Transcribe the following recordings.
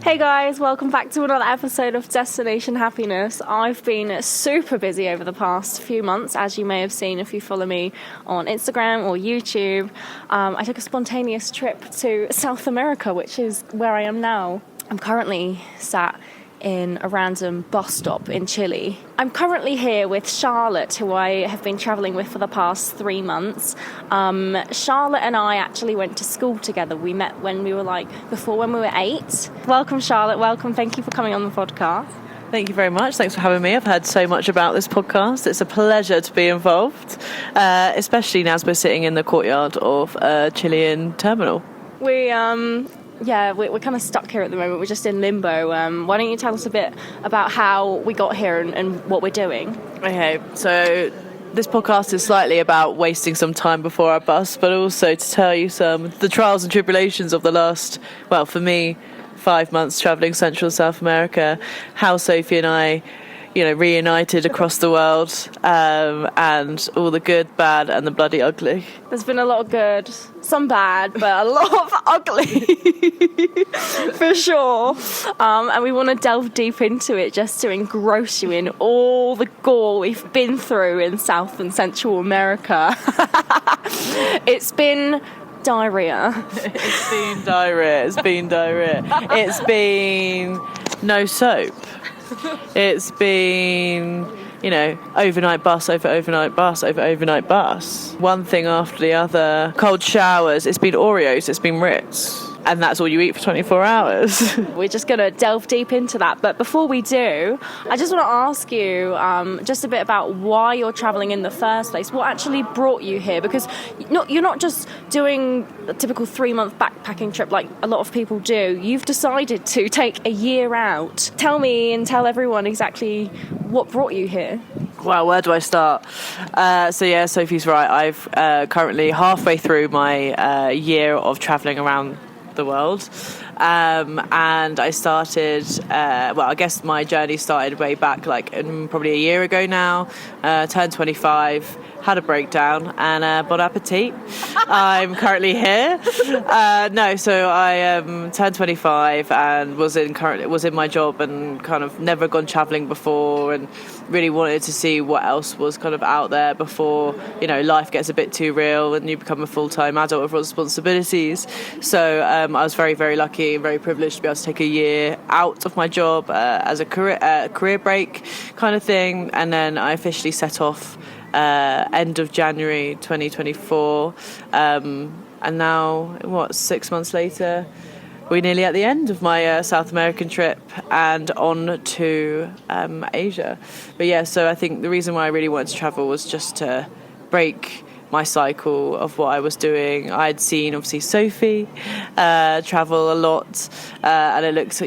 Hey guys, welcome back to another episode of Destination Happiness. I've been super busy over the past few months, as you may have seen if you follow me on Instagram or YouTube. I took a spontaneous trip to South America, which is where I am now. I'm currently sat in a random bus stop in Chile. I'm currently here with Charlotte, who I have been travelling with for the past 3 months. Charlotte and I actually went to school together. We met when we were 8. Welcome, Charlotte. Welcome. Thank you for coming on the podcast. Thank you very much. Thanks for having me. I've heard so much about this podcast. It's a pleasure to be involved, especially now as we're sitting in the courtyard of a Chilean terminal. We're kind of stuck here at the moment. We're just in limbo. Why don't you tell us a bit about how we got here and what we're doing? Okay, so this podcast is slightly about wasting some time before our bus, but also to tell you the trials and tribulations of the last, well, for me, 5 months travelling Central and South America, how Sophie and I reunited across the world, and all the good, bad, and the bloody ugly. There's been a lot of good, some bad, but a lot of ugly, for sure. And we want to delve deep into it just to engross you in all the gore we've been through in South and Central America. It's been diarrhea. It's been diarrhea. It's been no soap. It's been, overnight bus over overnight bus over overnight bus. One thing after the other. Cold showers. It's been Oreos. It's been Ritz. And that's all you eat for 24 hours. We're just going to delve deep into that. But before we do, I just want to ask you just a bit about why you're travelling in the first place. What actually brought you here? Because you're not just doing a typical 3-month backpacking trip like a lot of people do. You've decided to take a year out. Tell me and tell everyone exactly what brought you here. Wow, where do I start? Sophie's right. I've currently halfway through my year of travelling around the world, and I started I guess my journey started way back probably a year ago now. Turned 25, had a breakdown, and bon appetit. I'm currently here. So I turned 25 and was in my job and kind of never gone travelling before, and really wanted to see what else was kind of out there before life gets a bit too real and you become a full-time adult with responsibilities. So I was very, very lucky and very privileged to be able to take a year out of my job as a career break kind of thing, and then I officially set off end of January 2024, and now 6 months later we're nearly at the end of my South American trip and on to Asia. But so I think the reason why I really wanted to travel was just to break my cycle of what I was doing. I'd seen obviously Sophie travel a lot, and it looks,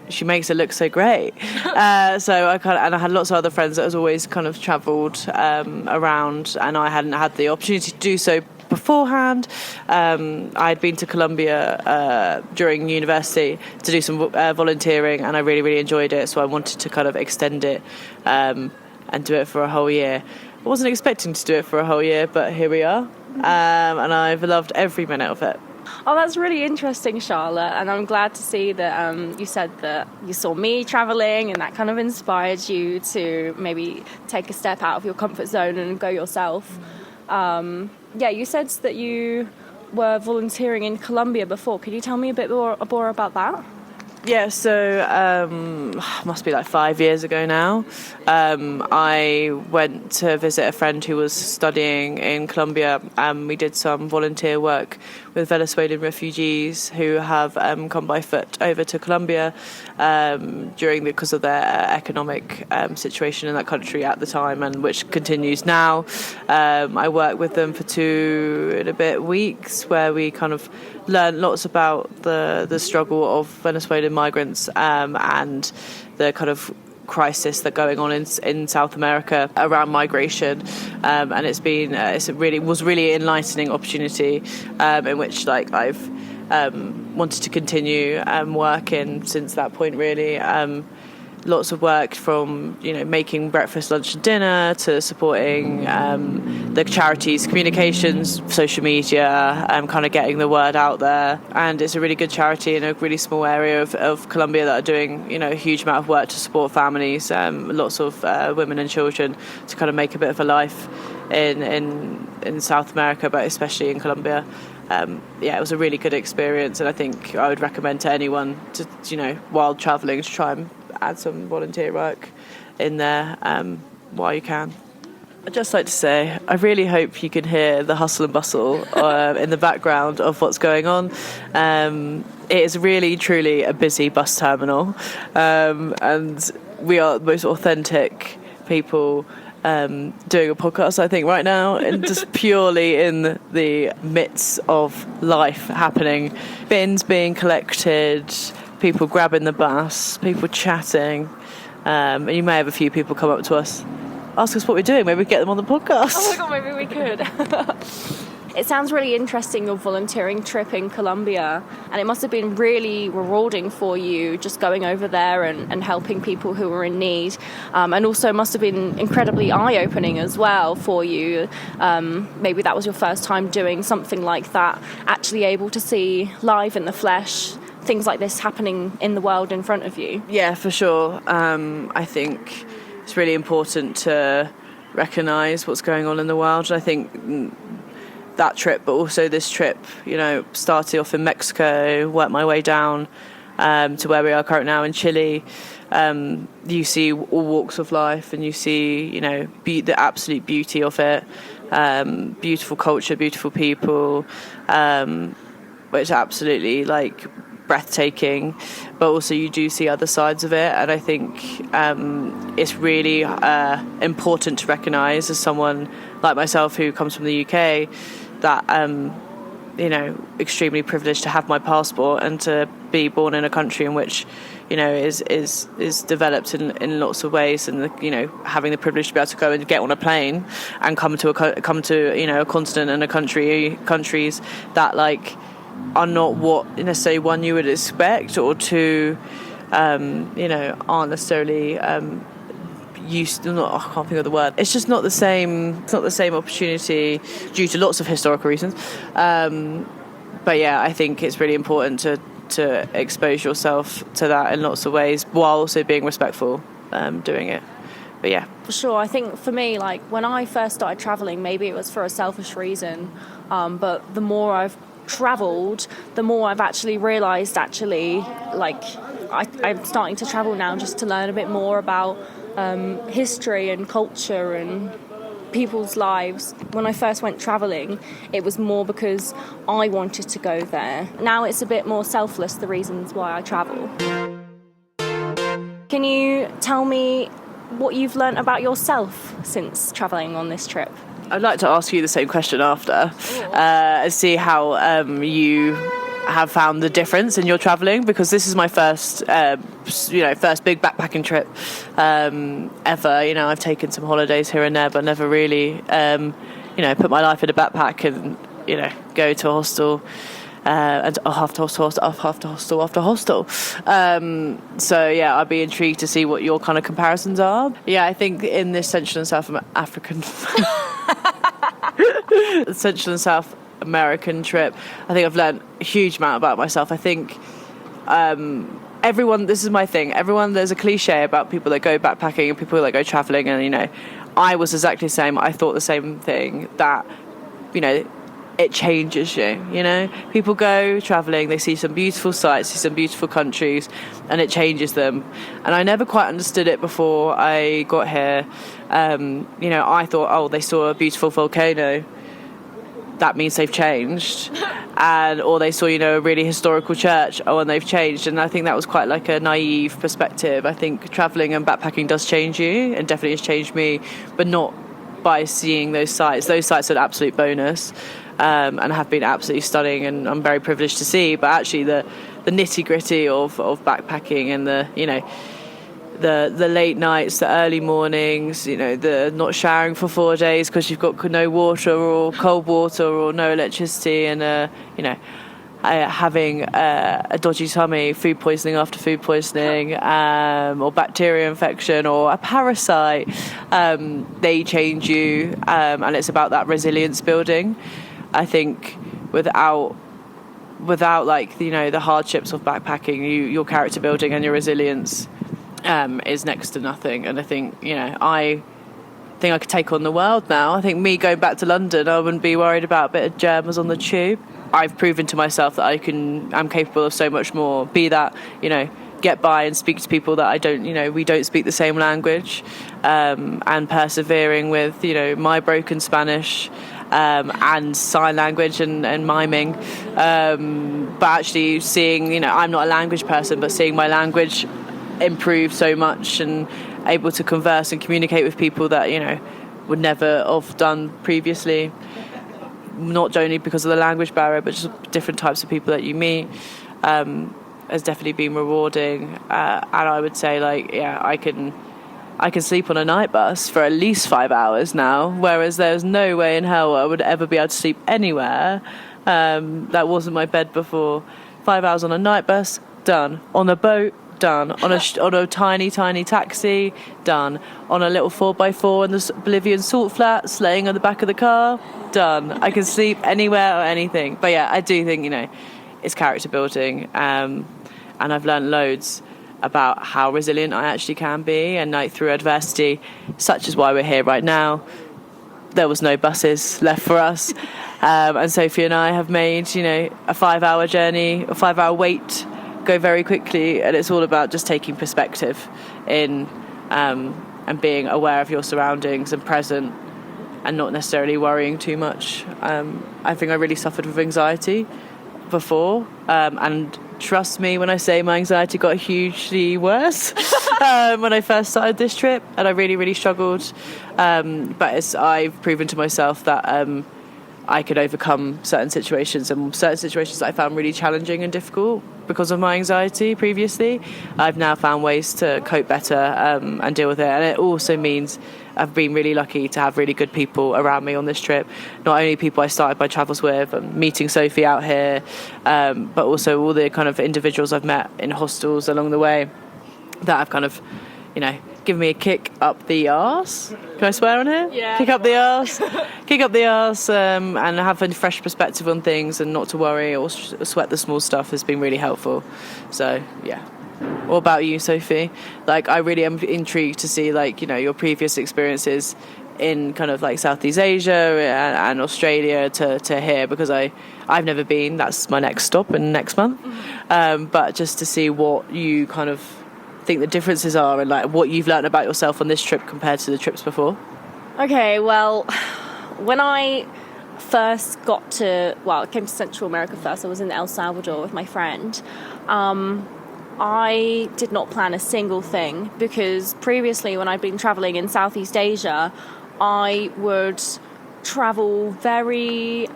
she makes it look so great. So I had lots of other friends that has always kind of travelled around, and I hadn't had the opportunity to do so beforehand. I'd been to Colombia during university to do some volunteering, and I really, really enjoyed it. So I wanted to kind of extend it and do it for a whole year. I wasn't expecting to do it for a whole year, but here we are, and I've loved every minute of it. Oh, that's really interesting, Charlotte, and I'm glad to see that you said that you saw me travelling and that kind of inspired you to maybe take a step out of your comfort zone and go yourself. You said that you were volunteering in Colombia before. Could you tell me a bit more about that? Yeah, so must be 5 years ago now. I went to visit a friend who was studying in Colombia, and we did some volunteer work with Venezuelan refugees who have come by foot over to Colombia because of their economic situation in that country at the time, and which continues now. I worked with them for 2 and a bit weeks, where we kind of learned lots about the struggle of Venezuelan migrants and the kind of crisis that's going on in South America around migration, and it's was really enlightening opportunity in which I've wanted to continue working since that point really. lots of work from, making breakfast, lunch and dinner to supporting the charities, communications, social media, kind of getting the word out there. And it's a really good charity in a really small area of Colombia that are doing, a huge amount of work to support families, lots of women and children, to kind of make a bit of a life in South America, but especially in Colombia. It was a really good experience, and I think I would recommend to anyone to, while travelling, to try and add some volunteer work in there while you can. I'd just like to say, I really hope you can hear the hustle and bustle in the background of what's going on. It is really, truly a busy bus terminal, and we are the most authentic people doing a podcast, I think, right now, and just purely in the midst of life happening. Bins being collected, people grabbing the bus, people chatting, and you may have a few people come up to us, ask us what we're doing. Maybe we get them on the podcast. Oh my god, maybe we could. It sounds really interesting, your volunteering trip in Colombia, and it must have been really rewarding for you just going over there and helping people who were in need, and also must have been incredibly eye-opening as well for you. Maybe that was your first time doing something like that, actually able to see live in the flesh things like this happening in the world in front of you. Yeah, for sure. I think it's really important to recognise what's going on in the world, and I think that trip, but also this trip, started off in Mexico, worked my way down to where we are currently now in Chile. You see all walks of life, and you see, the absolute beauty of it. Beautiful culture, beautiful people, which are absolutely breathtaking. But also you do see other sides of it, and I think it's really important to recognise, as someone like myself who comes from the UK, that extremely privileged to have my passport and to be born in a country in which is developed in lots of ways, and having the privilege to be able to go and get on a plane and come to a continent and countries that are not what necessarily one you would expect, or two aren't necessarily I can't think of the word. It's just not the same. It's not the same opportunity due to lots of historical reasons. But yeah, I think it's really important to expose yourself to that in lots of ways, while also being respectful doing it. But yeah, for sure. I think for me, when I first started traveling, maybe it was for a selfish reason, but the more I've travelled, the more I've actually realised I'm starting to travel now just to learn a bit more about history and culture and people's lives. When I first went travelling, it was more because I wanted to go there. Now it's a bit more selfless, the reasons why I travel. Can you tell me what you've learnt about yourself since travelling on this trip? I'd like to ask you the same question after, see how you have found the difference in your travelling, because this is my first big backpacking trip ever. I've taken some holidays here and there, but never really put my life in a backpack and go to a hostel and after hostel. So yeah, I'd be intrigued to see what your kind of comparisons are. Yeah, I think in this Central and South African Central and South American trip, I think I've learned a huge amount about myself. I think everyone, this is my thing, there's a cliche about people that go backpacking and people that go travelling, and I was exactly the same. I thought the same thing, that it changes you. People go travelling, they see some beautiful sights, see some beautiful countries, and it changes them. And I never quite understood it before I got here. I thought, they saw a beautiful volcano, that means they've changed. Or they saw, a really historical church, and they've changed. And I think that was quite a naive perspective. I think travelling and backpacking does change you, and definitely has changed me, but not by seeing those sites. Those sites are an absolute bonus, and have been absolutely stunning, and I'm very privileged to see. But actually the nitty-gritty of backpacking, and the late nights, the early mornings, the not showering for 4 days because you've got no water or cold water or no electricity, and having a dodgy tummy, food poisoning after food poisoning, or bacteria infection or a parasite. They change you, and it's about that resilience building. I think without like, you know, the hardships of backpacking, your character building and your resilience is next to nothing. And I think, you know, I think I could take on the world now. I think me going back to London, I wouldn't be worried about a bit of germs on the tube. I've proven to myself that I'm capable of so much more. Be that, you know, get by and speak to people that we don't speak the same language, and persevering with, you know, my broken Spanish, and sign language and miming, but actually seeing, you know, I'm not a language person, but seeing my language improve so much and able to converse and communicate with people that, you know, would never have done previously, not only because of the language barrier but just different types of people that you meet, has definitely been rewarding. And I would say, like, yeah, I can sleep on a night bus for at least 5 hours now, whereas there's no way in hell I would ever be able to sleep anywhere that wasn't my bed before. 5 hours on a night bus, done. On a boat, done. On a tiny taxi, done. On a little 4x4 in the Bolivian salt flats, laying on the back of the car, done. I can sleep anywhere or anything. But yeah, I do think, you know, it's character building, and I've learned loads about how resilient I actually can be, and like through adversity, such as why we're here right now. There was no buses left for us, and Sophie and I have made, you know, a 5-hour journey, a 5-hour wait go very quickly. And it's all about just taking perspective in, and being aware of your surroundings and present, and not necessarily worrying too much. I think I really suffered with anxiety before, and trust me when I say my anxiety got hugely worse when I first started this trip, and I really struggled, but I've proven to myself that I could overcome certain situations that I found really challenging and difficult because of my anxiety previously. I've now found ways to cope better, and deal with it. And it also means I've been really lucky to have really good people around me on this trip. Not only people I started my travels with and meeting Sophie out here, but also all the kind of individuals I've met in hostels along the way that have kind of, you know, given me a kick up the arse. Can I swear on here? Yeah. Kick up the arse, and have a fresh perspective on things, and not to worry or sweat the small stuff has been really helpful. So yeah. What about you, Sophie? Like, I really am intrigued to see, like, you know, your previous experiences in kind of like Southeast Asia and Australia to here, because I've never been. That's my next stop in next month. But just to see what you kind of think the differences are, and like what you've learned about yourself on this trip compared to the trips before. Okay, well, when I first came to Central America first, I was in El Salvador with my friend. I did not plan a single thing, because previously when I'd been travelling in Southeast Asia, I would travel very,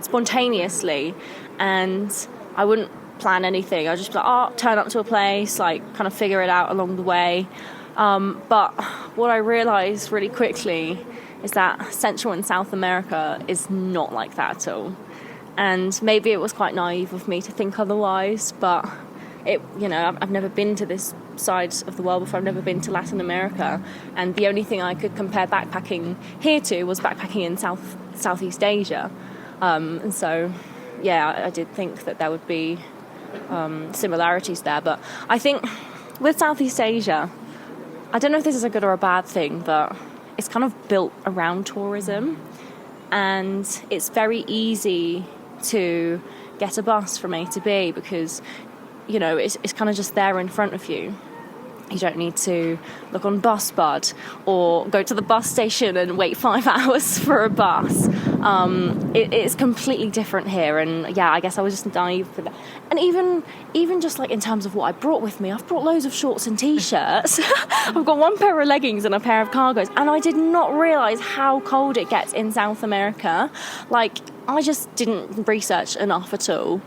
spontaneously, and I wouldn't plan anything. I'd just be like, turn up to a place, like kind of figure it out along the way. But what I realised really quickly is that Central and South America is not like that at all. And maybe it was quite naive of me to think otherwise, but I've never been to this side of the world before. I've never been to Latin America, and the only thing I could compare backpacking here to was backpacking in Southeast Asia. And so, yeah, I did think that there would be similarities there. But I think with Southeast Asia, I don't know if this is a good or a bad thing, but it's kind of built around tourism, and it's very easy to get a bus from A to B because, you know, it's kind of just there in front of you. You don't need to look on Bus Bud or go to the bus station and wait 5 hours for a bus. It's completely different here, and yeah, I guess I was just naive for that. And even just like in terms of what I brought with me, I've brought loads of shorts and t-shirts. I've got one pair of leggings and a pair of cargos, and I did not realise how cold it gets in South America. Like, I just didn't research enough at all.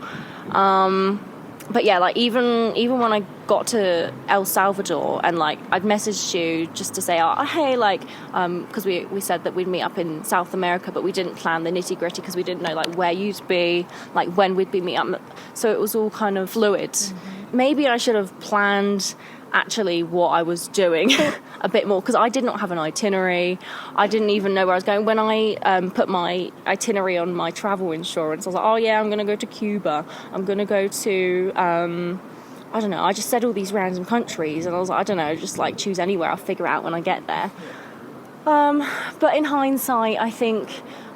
but yeah, like even when I got to El Salvador and like I'd messaged you just to say, oh hey, like because we said that we'd meet up in South America, but we didn't plan the nitty gritty because we didn't know like where you'd be, like when we'd be meet up, so it was all kind of fluid. Maybe I should have planned actually what I was doing a bit more, because I did not have an itinerary. I didn't even know where I was going. When I put my itinerary on my travel insurance, I was like, oh yeah, I'm going to go to Cuba, I'm going to go to I don't know, I just said all these random countries, and I was like, I don't know, just like choose anywhere, I'll figure it out when I get there. But in hindsight, I think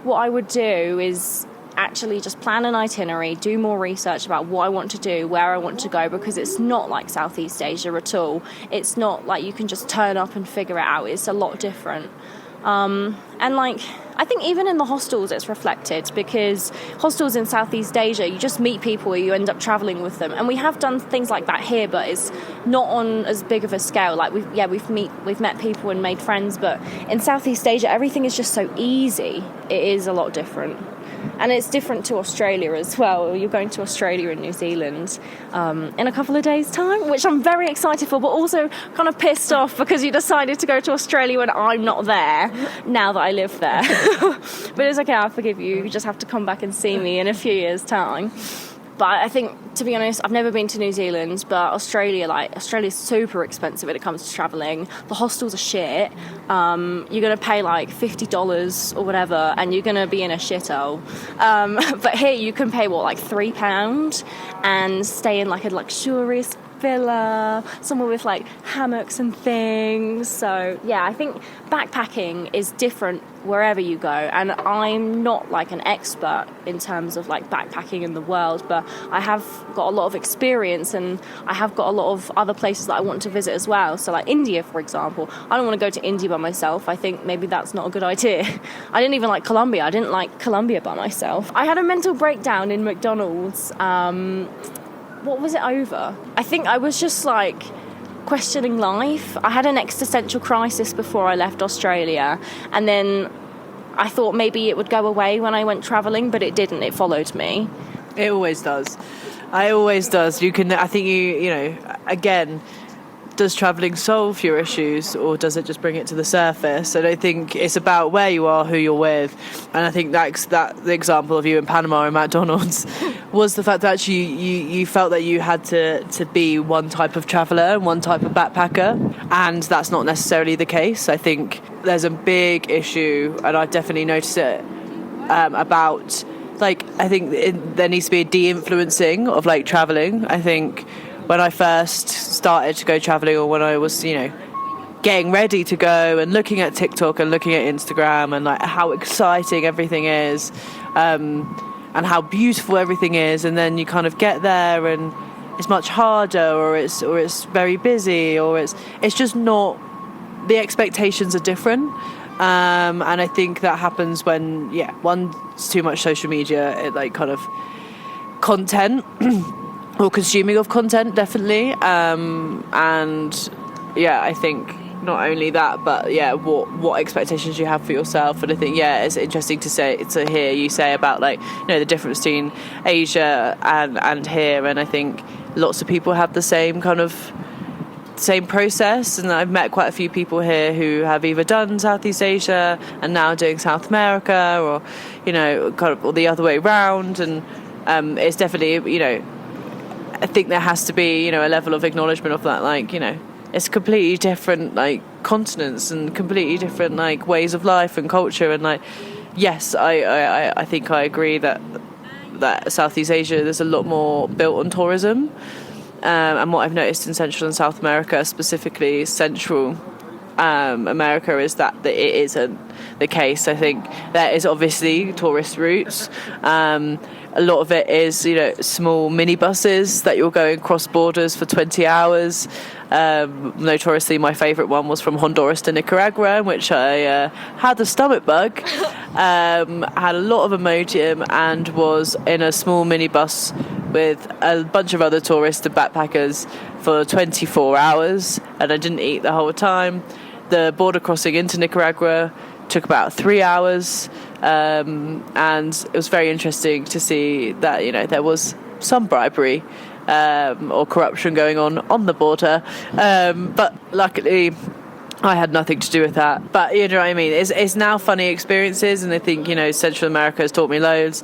what I would do is actually just plan an itinerary, do more research about what I want to do, where I want to go, because it's not like Southeast Asia at all. It's not like you can just turn up and figure it out. It's a lot different. And like, I think even in the hostels it's reflected, because hostels in Southeast Asia, you just meet people, you end up traveling with them, and we have done things like that here, but it's not on as big of a scale. Like we've met people and made friends, but in Southeast Asia everything is just so easy. It is a lot different. And it's different to Australia as well. You're going to Australia and New Zealand in a couple of days' time, which I'm very excited for, but also kind of pissed off because you decided to go to Australia when I'm not there, now that I live there. But it's okay, I'll forgive you. You just have to come back and see me in a few years' time. But I think, to be honest, I've never been to New Zealand, but Australia's super expensive when it comes to travelling. The hostels are shit. You're going to pay like $50 or whatever, and you're going to be in a shithole. But here you can pay, like £3 and stay in like a luxurious villa, somewhere with like hammocks and things. So yeah, I think backpacking is different wherever you go, and I'm not like an expert in terms of like backpacking in the world, but I have got a lot of experience, and I have got a lot of other places that I want to visit as well. So like India, for example, I don't want to go to India by myself. I think maybe that's not a good idea. I didn't even like Colombia. I didn't like Colombia by myself. I had a mental breakdown in McDonald's. What was it over? I think I was just like questioning life. I had an existential crisis before I left Australia, and then I thought maybe it would go away when I went travelling, but it didn't. It followed me. It always does. It always does. I think you know, again, does travelling solve your issues, or does it just bring it to the surface? I don't think it's about where you are, who you're with, and I think that the example of you in Panama and McDonald's was the fact that actually you felt that you had to be one type of traveller and one type of backpacker, and that's not necessarily the case. I think there's a big issue, and I've definitely noticed it about like, I think there needs to be a de-influencing of like travelling. I think when I first started to go travelling, or when I was, you know, getting ready to go and looking at TikTok and looking at Instagram and like how exciting everything is, and how beautiful everything is, and then you kind of get there and it's much harder, or it's very busy, or it's just not, the expectations are different. And I think that happens when, one's too much social media, it like kind of content or consuming of content, definitely. And yeah, I think not only that, but what expectations you have for yourself. And I think it's interesting to hear you say about, like, you know, the difference between Asia and here. And I think lots of people have the same process, and I've met quite a few people here who have either done Southeast Asia and now doing South America, or, you know, kind of, or the other way around. And it's definitely, you know, I think there has to be, you know, a level of acknowledgement of that, like, you know, it's completely different, like, continents and completely different, like, ways of life and culture. And, like, yes, I think I agree that Southeast Asia, there's a lot more built on tourism. And what I've noticed in Central and South America, specifically Central America, is that it isn't the case. I think there is obviously tourist routes. A lot of it is, you know, small minibuses that you're going cross borders for 20 hours. Notoriously, my favourite one was from Honduras to Nicaragua, in which I had a stomach bug, had a lot of Imodium, and was in a small minibus with a bunch of other tourists and backpackers for 24 hours, and I didn't eat the whole time. The border crossing into Nicaragua took about 3 hours, and it was very interesting to see that, you know, there was some bribery or corruption going on the border, but luckily I had nothing to do with that. But you know what I mean, it's now funny experiences, and I think, you know, Central America has taught me loads.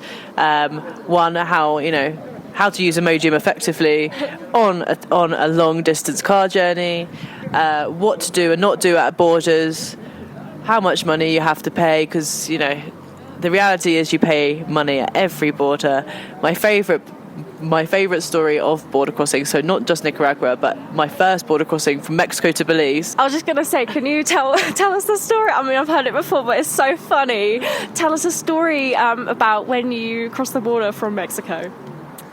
One, how to use Emojium effectively on a long distance car journey, what to do and not do at borders, how much money you have to pay, because, you know, the reality is you pay money at every border. My favourite story of border crossing, so not just Nicaragua, but my first border crossing from Mexico to Belize. I was just going to say, can you tell us the story? I mean, I've heard it before, but it's so funny. Tell us a story about when you crossed the border from Mexico.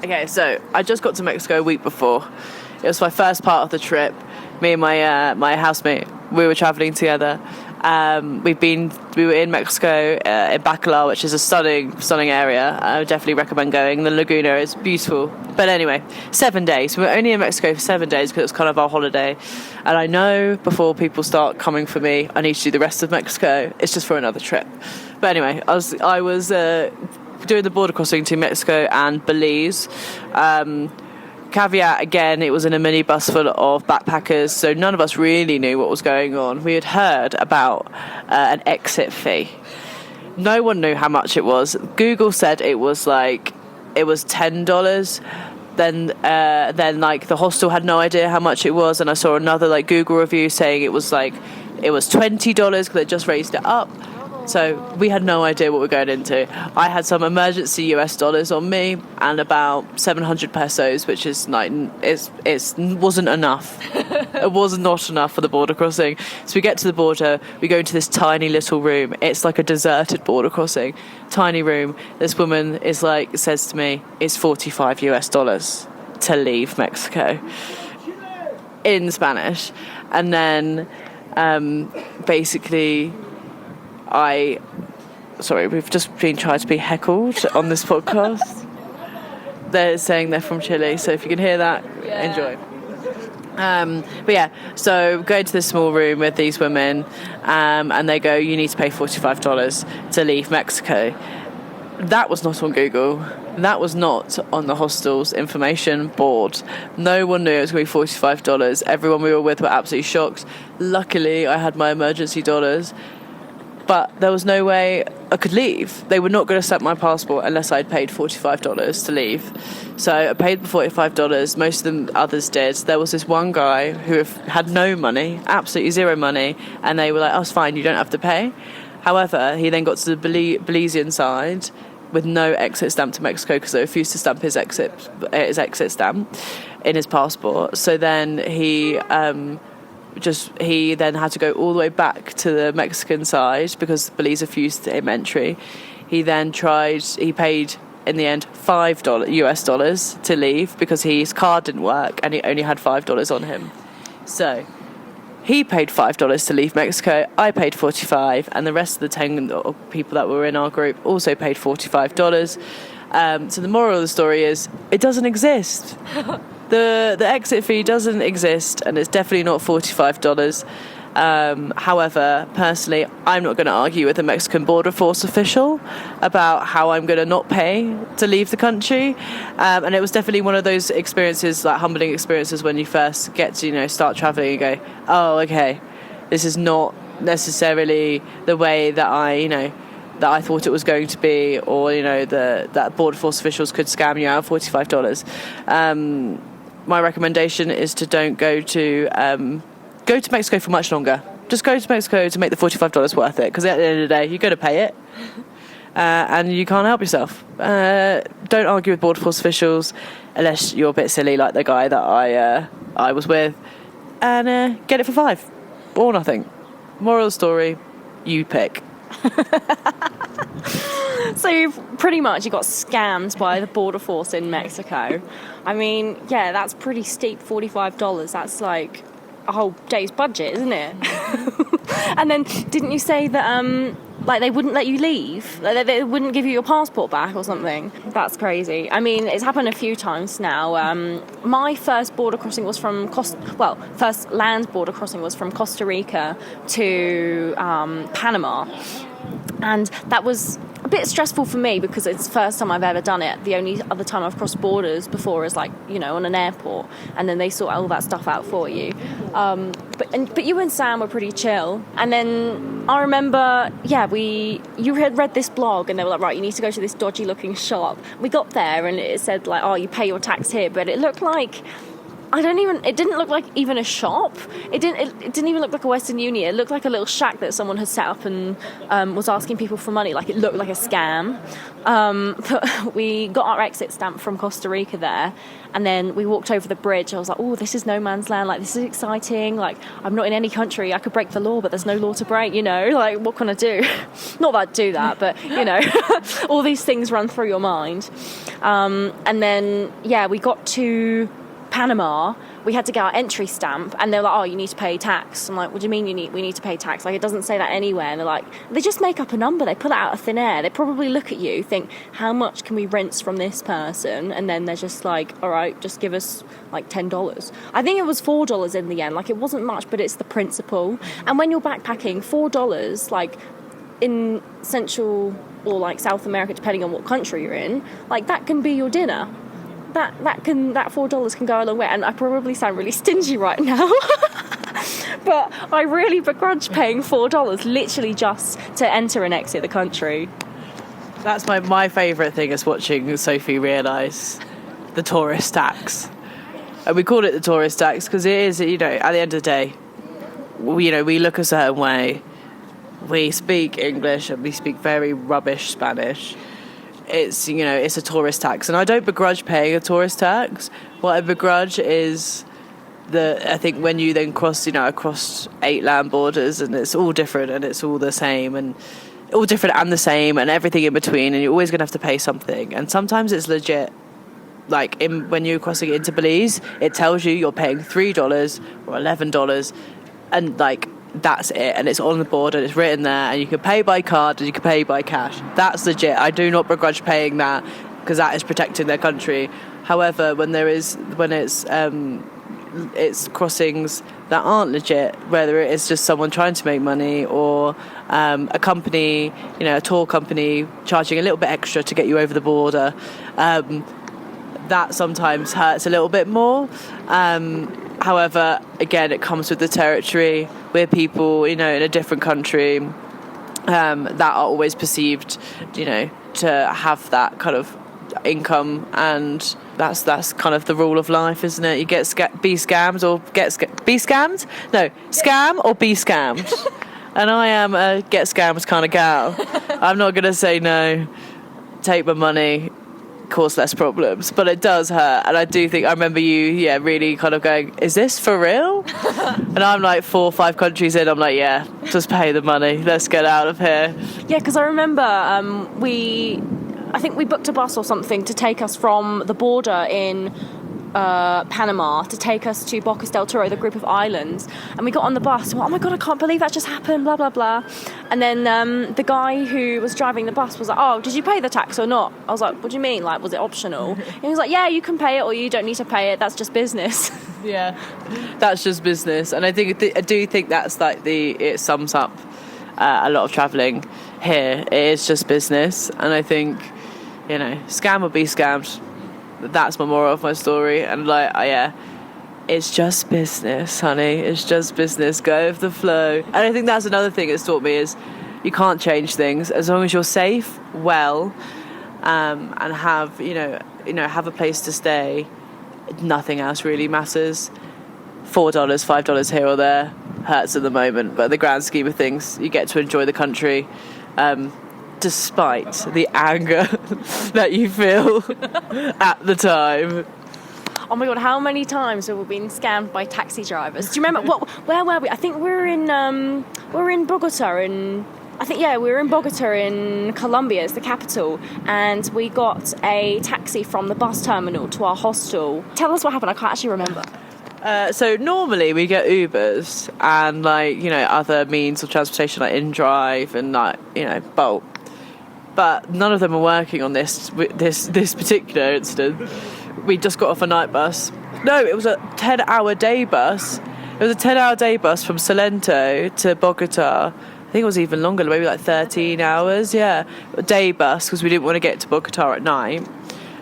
Okay, so I just got to Mexico a week before. It was my first part of the trip. Me and my housemate, we were travelling together. We were in Mexico, in Bacalar, which is a stunning area. I would definitely recommend going. The Laguna is beautiful. But anyway, 7 days. We were only in Mexico for 7 days because it was kind of our holiday. And I know before people start coming for me, I need to do the rest of Mexico. It's just for another trip. But anyway, I was doing the border crossing to Mexico and Belize. Caveat again, it was in a minibus full of backpackers, so none of us really knew what was going on. We had heard about an exit fee. No one knew how much it was. Google said it was $10. Then like the hostel had no idea how much it was, and I saw another like Google review saying it was $20 because they just raised it up. So we had no idea what we were going into. I had some emergency US dollars on me and about 700 pesos, which is like it wasn't enough. It was not enough for the border crossing. So we get to the border, we go into this tiny little room. It's like a deserted border crossing, tiny room. This woman says to me, "It's $45 US to leave Mexico," in Spanish, and then basically. We've just been trying to be heckled on this podcast. They're saying they're from Chile, so if you can hear that, enjoy. But yeah, so go into this small room with these women, and they go, "You need to pay $45 to leave Mexico." That was not on Google. That was not on the hostel's information board. No one knew it was going to be $45. Everyone we were with were absolutely shocked. Luckily, I had my emergency dollars. But there was no way I could leave. They were not going to accept my passport unless I'd paid $45 to leave. So I paid the $45. Most of the others did. There was this one guy who had no money, absolutely zero money, and they were like, "Oh, it's fine, you don't have to pay." However, he then got to the Belizean side with no exit stamp to Mexico because they refused to stamp his exit stamp in his passport. So then he then had to go all the way back to the Mexican side because Belize refused him entry. He paid in the end $5 US to leave because his card didn't work and he only had $5 on him. So he paid $5 to leave Mexico. I paid $45, and the rest of the 10 people that were in our group also paid $45. So the moral of the story is it doesn't exist. The exit fee doesn't exist, and it's definitely not $45. However, personally, I'm not going to argue with a Mexican border force official about how I'm going to not pay to leave the country. And it was definitely one of those experiences, like humbling experiences, when you first get to, start traveling and go, "Oh, okay, this is not necessarily the way that I thought it was going to be," or that border force officials could scam you out of $45. My recommendation is to don't go to Mexico for much longer. Just go to Mexico to make the $45 worth it, because at the end of the day, you're going to pay it, and you can't help yourself. Don't argue with border force officials unless you're a bit silly, like the guy that I was with, and get it for $5 or nothing. Moral of the story: you pick. So you got scammed by the border force in Mexico. I mean, yeah, that's pretty steep. $45. That's like a whole day's budget, isn't it? And then didn't you say that they wouldn't let you leave? Like they wouldn't give you your passport back or something? That's crazy. I mean, it's happened a few times now. My first border crossing was from first land border crossing was from Costa Rica to Panama. And that was a bit stressful for me because it's the first time I've ever done it. The only other time I've crossed borders before is like, you know, on an airport, and then they sort all that stuff out for you. But you and Sam were pretty chill. And then I remember, you had read this blog and they were like, right, you need to go to this dodgy looking shop. We got there and it said like, oh, you pay your tax here, but it looked like, it didn't look like even a shop. It didn't even look like a Western Union. It looked like a little shack that someone had set up and was asking people for money. Like, it looked like a scam. But we got our exit stamp from Costa Rica there, and then we walked over the bridge. I was like, oh, this is no man's land. Like, this is exciting. Like, I'm not in any country. I could break the law, but there's no law to break, you know? Like, what can I do? Not that I'd do that, but, you know, all these things run through your mind. And then, we got to Panama. We had to get our entry stamp, and they're like, oh, you need to pay tax. I'm like, what do you mean we need to pay tax? Like, it doesn't say that anywhere. And they're like, they just make up a number. They pull it out of thin air. They probably look at you, think, how much can we rinse from this person? And then they're just like, all right, just give us like $10. I think it was $4 in the end. Like, it wasn't much, but it's the principle. And when you're backpacking, $4, like, in Central or like South America, depending on what country you're in, like, that can be your dinner. That $4 can go a long way, and I probably sound really stingy right now, but I really begrudge paying $4 literally just to enter and exit the country. That's my favourite thing is watching Sophie realise the tourist tax. And we call it the tourist tax because it is, you know, at the end of the day, we look a certain way, we speak English and we speak very rubbish Spanish. It's, you know, it's a tourist tax, and I don't begrudge paying a tourist tax. What I begrudge is I think when you then cross, you know, across 8 land borders, and it's all different and it's all the same and all different and the same and everything in between, and you're always going to have to pay something. And sometimes it's legit. Like when you're crossing into Belize, it tells you you're paying $3 or $11, and like, that's it, and it's on the board and it's written there, and you can pay by card and you can pay by cash. That's legit. I do not begrudge paying that because that is protecting their country. However, when it's crossings that aren't legit, whether it is just someone trying to make money or a company, you know, a tour company charging a little bit extra to get you over the border, that sometimes hurts a little bit more. However, again, it comes with the territory. We're people, you know, in a different country that are always perceived, you know, to have that kind of income, and that's kind of the rule of life, isn't it? You get be scammed or be scammed? No, scam or be scammed. And I am a get scammed kind of gal. I'm not going to say no, take my money, cause less problems, but it does hurt. And I do think I remember you really kind of going, is this for real? And I'm like 4 or 5 countries in, I'm like, yeah, just pay the money, let's get out of here. Yeah, because I remember I think we booked a bus or something to take us from the border in Panama to take us to Bocas del Toro, the group of islands, and we got on the bus and went, oh my god, I can't believe that just happened, blah blah blah. And then the guy who was driving the bus was like, oh, did you pay the tax or not? I was like, what do you mean, like, was it optional? And he was like, yeah, you can pay it or you don't need to pay it, that's just business. Yeah, that's just business. And I do think that's like it sums up a lot of travelling here. It is just business, and I think, you know, scam or be scammed, that's my moral of my story. And like, yeah, it's just business, honey. It's just business. Go with the flow. And I think that's another thing it's taught me is you can't change things as long as you're safe, well, and have have a place to stay. Nothing else really matters. $4, $5 here or there hurts at the moment, but in the grand scheme of things, you get to enjoy the country. Despite the anger that you feel at the time. Oh my god, how many times have we been scammed by taxi drivers? Do you remember where were we? I think we were in Bogota, we were in Bogota in Colombia, it's the capital, and we got a taxi from the bus terminal to our hostel. Tell us what happened, I can't actually remember. So normally we get Ubers and other means of transportation like InDrive and Bolt. But none of them are working on this particular incident. We just got off a night bus. No, it was a 10-hour day bus. It was a 10-hour day bus from Salento to Bogota, think it was even longer, maybe like 13 hours. Yeah, a day bus because we didn't want to get to Bogota at night.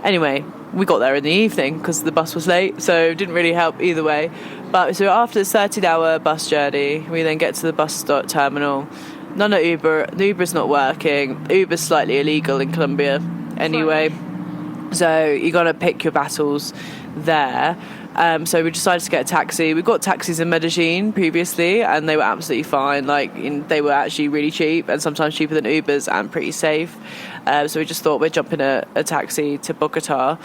Anyway, we got there in the evening because the bus was late, so it didn't really help either way. But so after this 13-hour bus journey, we then get to the bus stop terminal. None of Uber. The Uber's not working. Uber's slightly illegal in Colombia anyway. So you got to pick your battles there. So we decided to get a taxi. We got taxis in Medellin previously, and they were absolutely fine. They were actually really cheap, and sometimes cheaper than Ubers, and pretty safe. So we just thought we'd jump in a taxi to Bogota,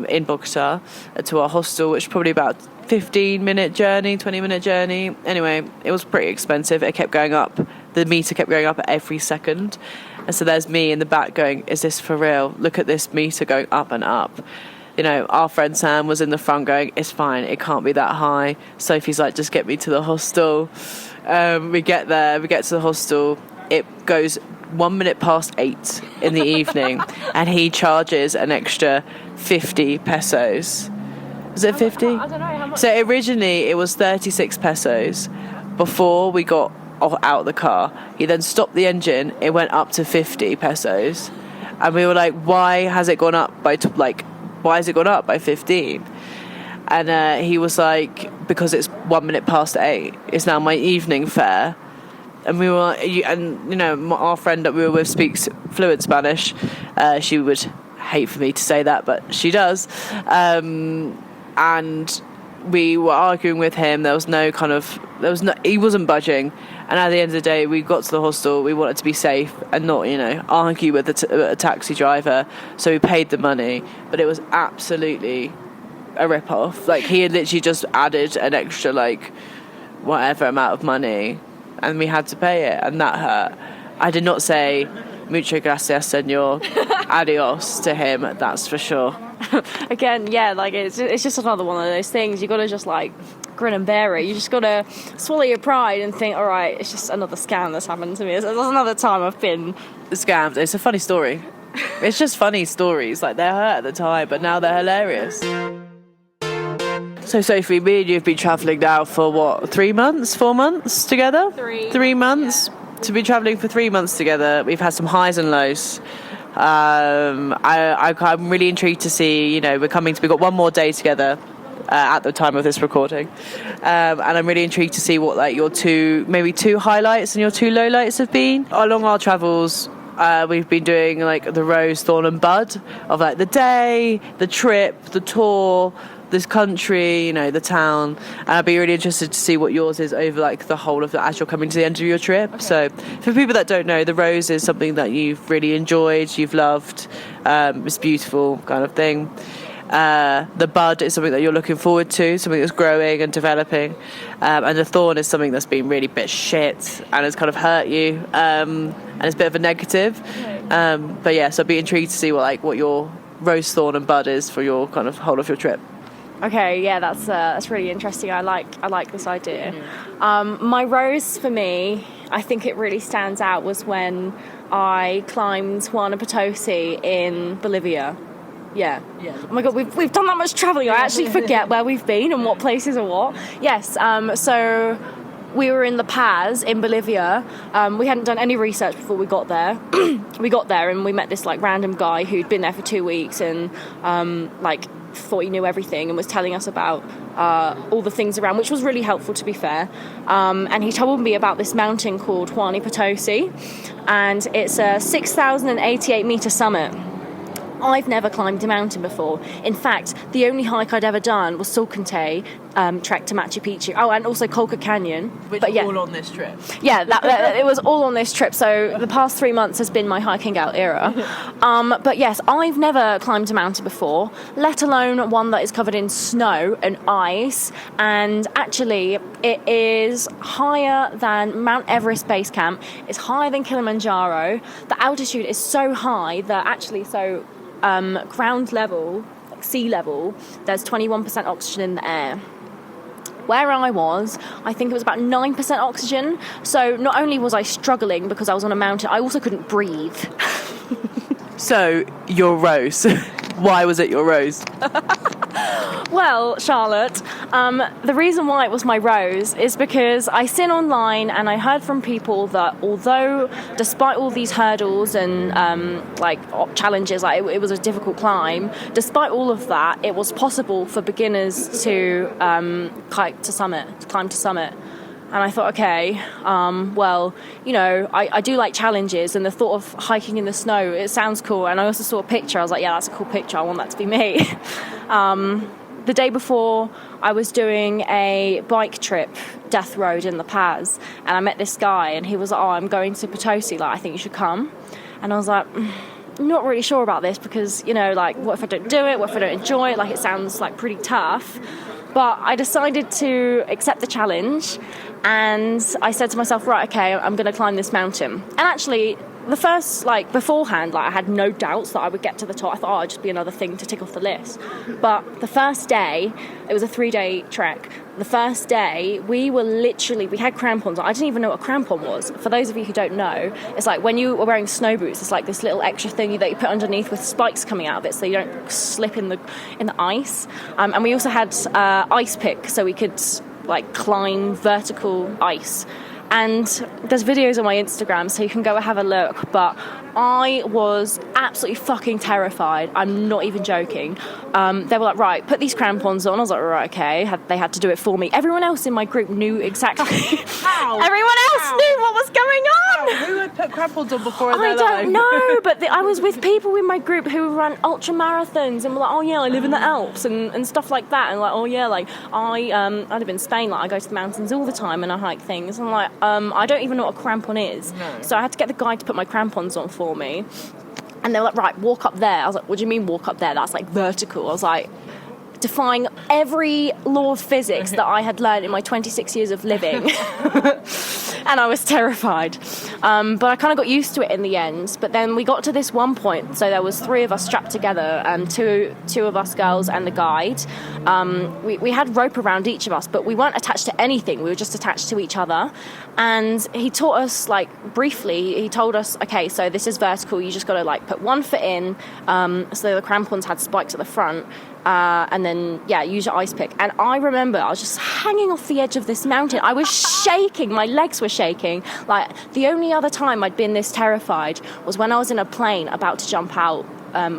in Bogota, to our hostel, which is probably about 15-minute journey, 20-minute journey. Anyway, it was pretty expensive. It kept going up. The meter kept going up every second. And so there's me in the back going, is this for real? Look at this meter going up and up. You know, our friend Sam was in the front going, it's fine, it can't be that high. Sophie's like, just get me to the hostel. We get there, we get to the hostel. It goes 1 minute past 8 in the evening, and he charges an extra 50 pesos. Was it 50? I don't know how much. So originally it was 36 pesos before we got out of the car. He then stopped the engine, it went up to 50 pesos. And we were like, why has it gone up by 15? And he was like, because it's 1 minute past 8. It's now my evening fare. And we were, and you know, our friend that we were with speaks fluent Spanish. She would hate for me to say that, but she does. And we were arguing with him. He wasn't budging. And at the end of the day, we got to the hostel. We wanted to be safe and not, argue with a taxi driver. So we paid the money, but it was absolutely a rip-off. Like, he had literally just added an extra, whatever amount of money, and we had to pay it, and that hurt. I did not say, mucho gracias, senor, adios to him, that's for sure. Again, yeah, it's just another one of those things. You got to just grin and bear it. You just got to swallow your pride and think, all right, it's just another scam that's happened to me. There's another time I've been scammed. It's a funny story. It's just funny stories. They're hurt at the time, but now they're hilarious. So Sophie, me and you have been travelling now for what, 3 months, 4 months together? 3 months. Yeah. To be travelling for 3 months together, we've had some highs and lows. I'm really intrigued to see, we've got one more day together at the time of this recording, and I'm really intrigued to see what your two highlights and your two lowlights have been. Along our travels, we've been doing the rose, thorn and bud of the day, the trip, the tour, this country, the town, and I'd be really interested to see what yours is over the whole of as you're coming to the end of your trip. Okay. So for people that don't know, the rose is something that you've really enjoyed, you've loved, it's beautiful kind of thing. The bud is something that you're looking forward to, something that's growing and developing, and the thorn is something that's been really a bit shit and has kind of hurt you, and it's a bit of a negative. But yeah, so I'd be intrigued to see what your rose, thorn and bud is for your kind of whole of your trip. Okay, yeah, that's really interesting. I like this idea. Mm-hmm. My rose for me, I think it really stands out, was when I climbed Huayna Potosi in Bolivia. Yeah. Oh my God, we've done that much travelling. I actually forget where we've been and what places are what. Yes. So we were in La Paz in Bolivia. We hadn't done any research before we got there. We got there and we met this random guy who'd been there for 2 weeks and thought he knew everything and was telling us about all the things around, which was really helpful, to be fair. And he told me about this mountain called Huayna Potosi, and it's a 6,088 metre summit. I've never climbed a mountain before. In fact, the only hike I'd ever done was Salcantay, trek to Machu Picchu. Oh, and also Colca Canyon. Which was all on this trip. Yeah, it was all on this trip. So the past 3 months has been my hiking out era. But yes, I've never climbed a mountain before, let alone one that is covered in snow and ice. And actually, it is higher than Mount Everest Base Camp. It's higher than Kilimanjaro. The altitude is so high that ground level, sea level, there's 21% oxygen in the air. Where I was, I think it was about 9% oxygen. So not only was I struggling because I was on a mountain, I also couldn't breathe. So, your rose. Why was it your rose? Well, Charlotte, the reason why it was my rose is because I seen online and I heard from people that although despite all these hurdles and challenges, it was a difficult climb, despite all of that, it was possible for beginners to climb to summit. And I thought, okay, I do like challenges, and the thought of hiking in the snow, it sounds cool. And I also saw a picture. I was like, yeah, that's a cool picture. I want that to be me. The day before, I was doing a bike trip, Death Road in La Paz, and I met this guy, and he was like, I'm going to Potosi, I think you should come. And I was like, I'm not really sure about this because, what if I don't do it? What if I don't enjoy it? It sounds pretty tough. But I decided to accept the challenge, and I said to myself, right, okay, I'm going to climb this mountain. And actually, the first, beforehand, I had no doubts that I would get to the top. I thought, it'd just be another thing to tick off the list. But the first day, it was a 3-day trek. The first day, we had crampons on. I didn't even know what a crampon was. For those of you who don't know, it's like when you are wearing snow boots, it's like this little extra thing that you put underneath with spikes coming out of it so you don't slip in the ice. And we also had ice pick so we could climb vertical ice. And there's videos on my Instagram, so you can go have a look. But I was absolutely fucking terrified. I'm not even joking. They were like, right, put these crampons on. I was like, right, okay. They had to do it for me. Everyone else in my group knew exactly. How? Everyone else knew what was going on. How? Who had put crampons on before in their life? I don't know, but I was with people in my group who ran ultra marathons and were like, oh yeah, I live in the Alps and stuff like that. And oh yeah, I live in Spain. I go to the mountains all the time and I hike things. And I don't even know what a crampon is. No. So I had to get the guy to put my crampons on for me. And they were like, right, walk up there. I was like, what do you mean walk up there? That's vertical. I was like, defying every law of physics that I had learned in my 26 years of living. And I was terrified. But I kind of got used to it in the end. But then we got to this one point. So there was 3 of us strapped together, two of us girls and the guide. We had rope around each of us, but we weren't attached to anything. We were just attached to each other. And he taught us, briefly, he told us, okay, so this is vertical. You just got to, put one foot in. So the crampons had spikes at the front. And then, use your ice pick. And I remember I was just hanging off the edge of this mountain. I was shaking. My legs were shaking. The only other time I'd been this terrified was when I was in a plane about to jump out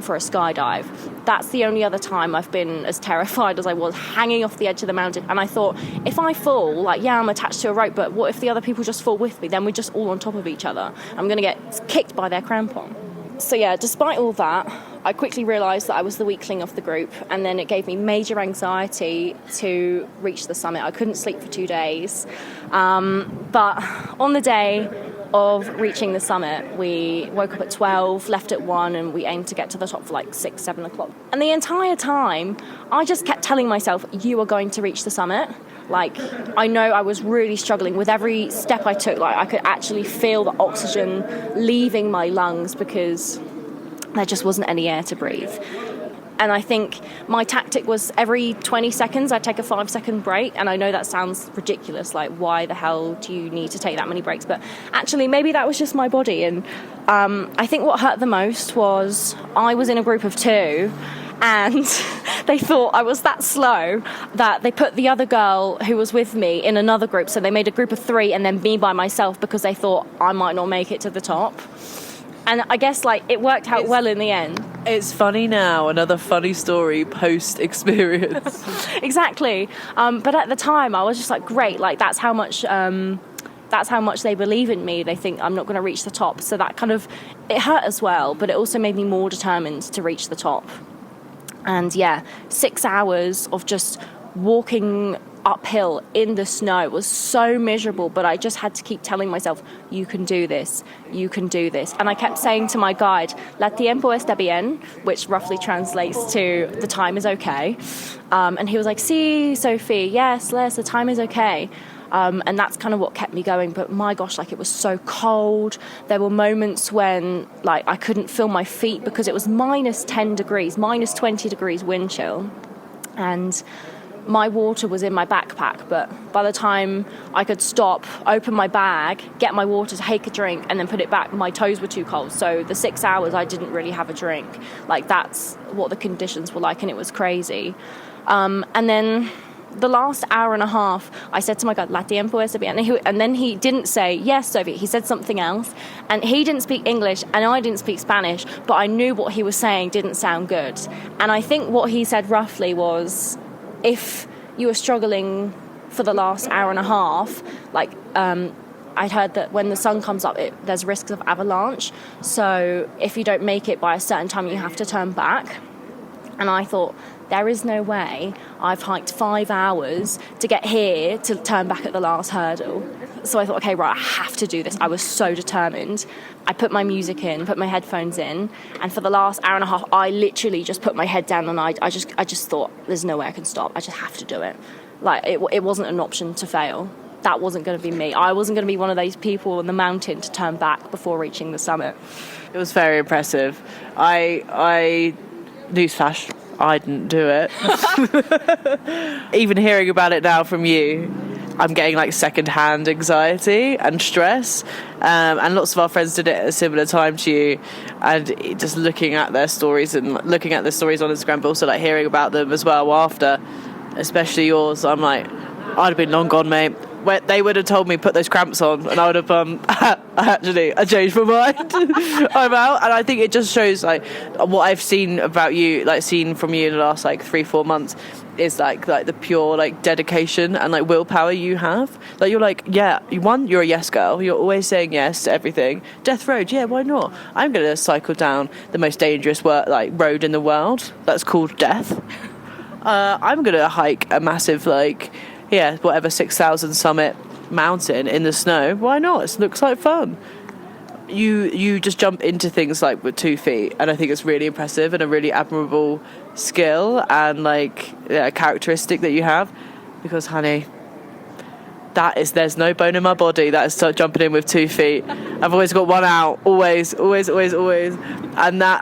for a skydive. That's the only other time I've been as terrified as I was hanging off the edge of the mountain. And I thought, if I fall, I'm attached to a rope, but what if the other people just fall with me? Then we're just all on top of each other. I'm going to get kicked by their crampon. So despite all that, I quickly realised that I was the weakling of the group, and then it gave me major anxiety to reach the summit. I couldn't sleep for 2 days. But on the day of reaching the summit, we woke up at 12, left at 1, and we aimed to get to the top for 6, 7 o'clock. And the entire time, I just kept telling myself, you are going to reach the summit. I know I was really struggling with every step I took. I could actually feel the oxygen leaving my lungs because there just wasn't any air to breathe. And I think my tactic was every 20 seconds I'd take a 5-second break. And I know that sounds ridiculous, why the hell do you need to take that many breaks? But actually, maybe that was just my body. And I think what hurt the most was I was in a group of 2, and they thought I was that slow that they put the other girl who was with me in another group. So they made a group of 3 and then me by myself because they thought I might not make it to the top. And I guess it worked out well in the end. It's funny now, another funny story post-experience. Exactly. But at the time I was just great, that's how much they believe in me. They think I'm not going to reach the top. So that it hurt as well, but it also made me more determined to reach the top. And 6 hours of just walking uphill in the snow was so miserable, but I just had to keep telling myself, you can do this, you can do this. And I kept saying to my guide, la tiempo está bien, which roughly translates to the time is okay. And he was like, sí, Sophie, yes, Les, the time is okay. And that's kind of what kept me going. But my gosh, it was so cold. There were moments when I couldn't feel my feet because it was minus 10 degrees, minus 20 degrees wind chill. And my water was in my backpack, but by the time I could stop, open my bag, get my water, take a drink, and then put it back, my toes were too cold. So the 6 hours, I didn't really have a drink. Like, that's what the conditions were like, and it was crazy. And then the last hour and a half, I said to my God, "La tiempo es bien," and then he didn't say yes, Sophie. He said something else, and he didn't speak English, and I didn't speak Spanish, but I knew what he was saying didn't sound good. And I think what he said roughly was, if you were struggling for the last hour and a half, like, I'd heard that when the sun comes up, there's risks of avalanche. So if you don't make it by a certain time, you have to turn back. And I thought, there is no way I've hiked 5 hours to get here to turn back at the last hurdle. So I thought, okay, right, I have to do this. I was so determined. I put my music in, put my headphones in, and for the last hour and a half, I literally just put my head down, and I just thought, there's no way I can stop. I just have to do it. Like, it wasn't an option to fail. That wasn't going to be me. I wasn't going to be one of those people on the mountain to turn back before reaching the summit. It was very impressive. Newsflash, I didn't do it. Even hearing about it now from you, I'm getting like second-hand anxiety and stress. And lots of our friends did it at a similar time to you. And just looking at their stories and looking at the stories on Instagram, but also like hearing about them as well after, especially yours, I'm like, I'd have been long gone, mate. They would have told me put those cramps on, and I would have I changed my mind. I'm out. And I think it just shows like what I've seen about you, like seen from you in the last like 3-4 months, is like the pure like dedication and like willpower you have. Like, you're like, yeah, you're a yes girl. You're always saying yes to everything. Death Road, yeah, why not? I'm gonna cycle down the most dangerous road in the world that's called death. I'm gonna hike a massive 6,000 summit mountain in the snow. Why not? It looks like fun. You just jump into things like with 2 feet, and I think it's really impressive and a really admirable skill and a characteristic that you have, because honey, there's no bone in my body that is jumping in with 2 feet. I've always got one out, always. And that